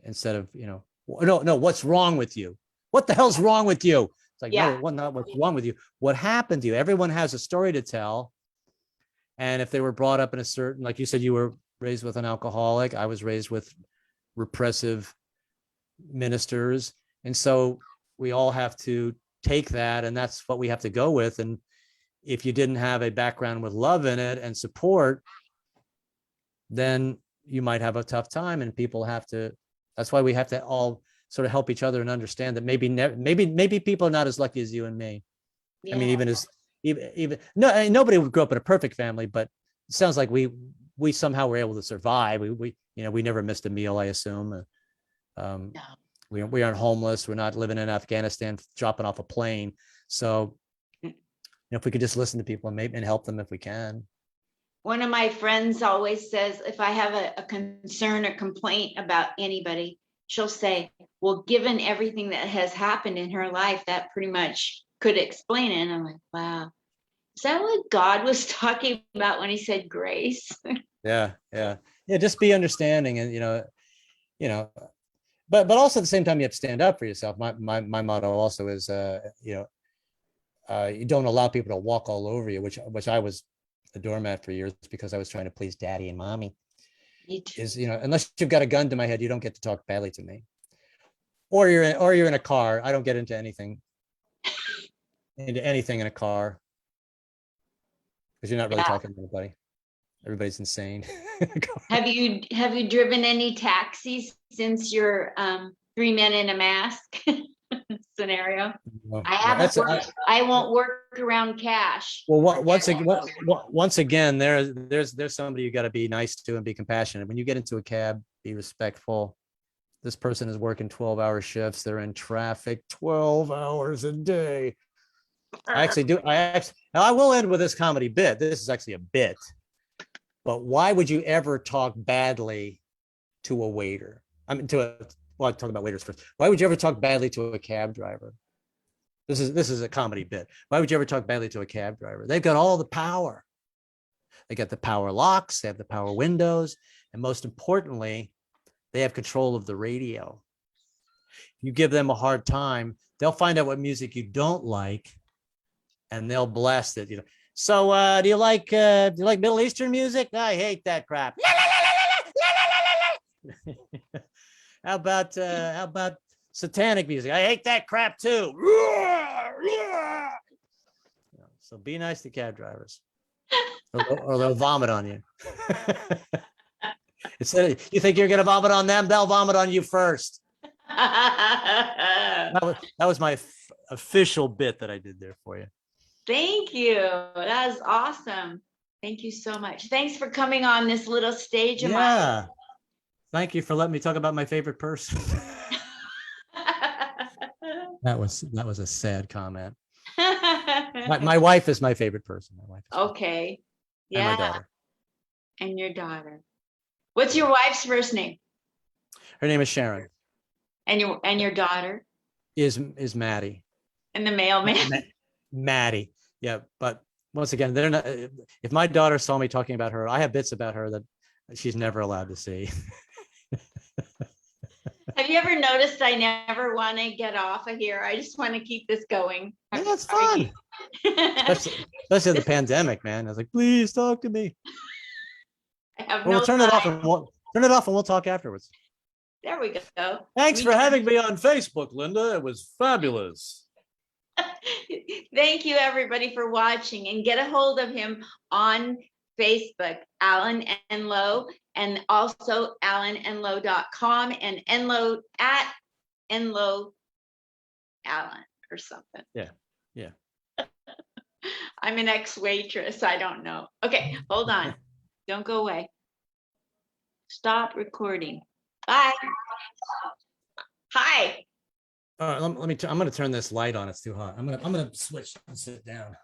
instead of no, what's wrong with you? What the hell's wrong with you? It's like no, not what's wrong with you. What happened to you? Everyone has a story to tell, and if they were brought up in a certain, like you said, you were raised with an alcoholic. I was raised with repressive ministers, and so we all have to take that, and that's what we have to go with. And if you didn't have a background with love in it and support, then you might have a tough time, and people have to. That's why we have to all sort of help each other and understand that maybe people are not as lucky as you and me. I mean, even nobody would grow up in a perfect family, but it sounds like we somehow were able to survive. We never missed a meal, I assume. No. We aren't homeless. We're not living in Afghanistan, dropping off a plane. So, if we could just listen to people and help them if we can. One of my friends always says, if I have a concern or complaint about anybody, she'll say, well, given everything that has happened in her life, that pretty much could explain it. And I'm like, wow, is that what God was talking about when he said grace? Yeah. Just be understanding, and but also at the same time, you have to stand up for yourself. My motto also is, you don't allow people to walk all over you, which I was a doormat for years because I was trying to please daddy and mommy. Is, unless you've got a gun to my head, you don't get to talk badly to me. Or you're in a car. I don't get into anything in a car because you're not really talking to anybody. Everybody's insane. Have you driven any taxis since your 3 men in a mask scenario? No. I won't work around cash. Well, once again, there's somebody you got to be nice to and be compassionate. When you get into a cab, be respectful. This person is working 12-hour shifts. They're in traffic 12 hours a day. I will end with this comedy bit. This is actually a bit. But why would you ever talk badly to a waiter? I mean, I'll talk about waiters first. Why would you ever talk badly to a cab driver? This is a comedy bit. Why would you ever talk badly to a cab driver? They've got all the power. They got the power locks, they have the power windows, and most importantly, they have control of the radio. You give them a hard time, they'll find out what music you don't like, and they'll blast it. So, do you like Middle Eastern music? I hate that crap. How about satanic music? I hate that crap too. So be nice to cab drivers, or they'll vomit on you. You think you're gonna vomit on them? They'll vomit on you first. That was my official bit that I did there for you. Thank you. That was awesome. Thank you so much. Thanks for coming on this little stage of mine. Thank you for letting me talk about my favorite person. That was a sad comment. My wife is my favorite person. Okay. Yeah. And my daughter. And your daughter. What's your wife's first name? Her name is Sharon. And your daughter? Is Maddie. And the mailman? Maddie. Yeah, but once again, they're not. If my daughter saw me talking about her, I have bits about her that she's never allowed to see. Have you ever noticed I never want to get off of here? I just want to keep this going. Yeah, it's fun. especially the pandemic, man. I was like, please talk to me. We'll turn it off and we'll talk afterwards. There we go. Thanks for having me on Facebook, Linda. It was fabulous. Thank you, everybody, for watching, and get a hold of him on Facebook, Alan Enlow, and also alanenlow.com and Enlow at Enlow Alan or something. Yeah. I'm an ex-waitress. I don't know. Okay, hold on. Don't go away. Stop recording. Bye. Hi. All right, let me. I'm going to turn this light on. It's too hot. I'm going to switch and sit down.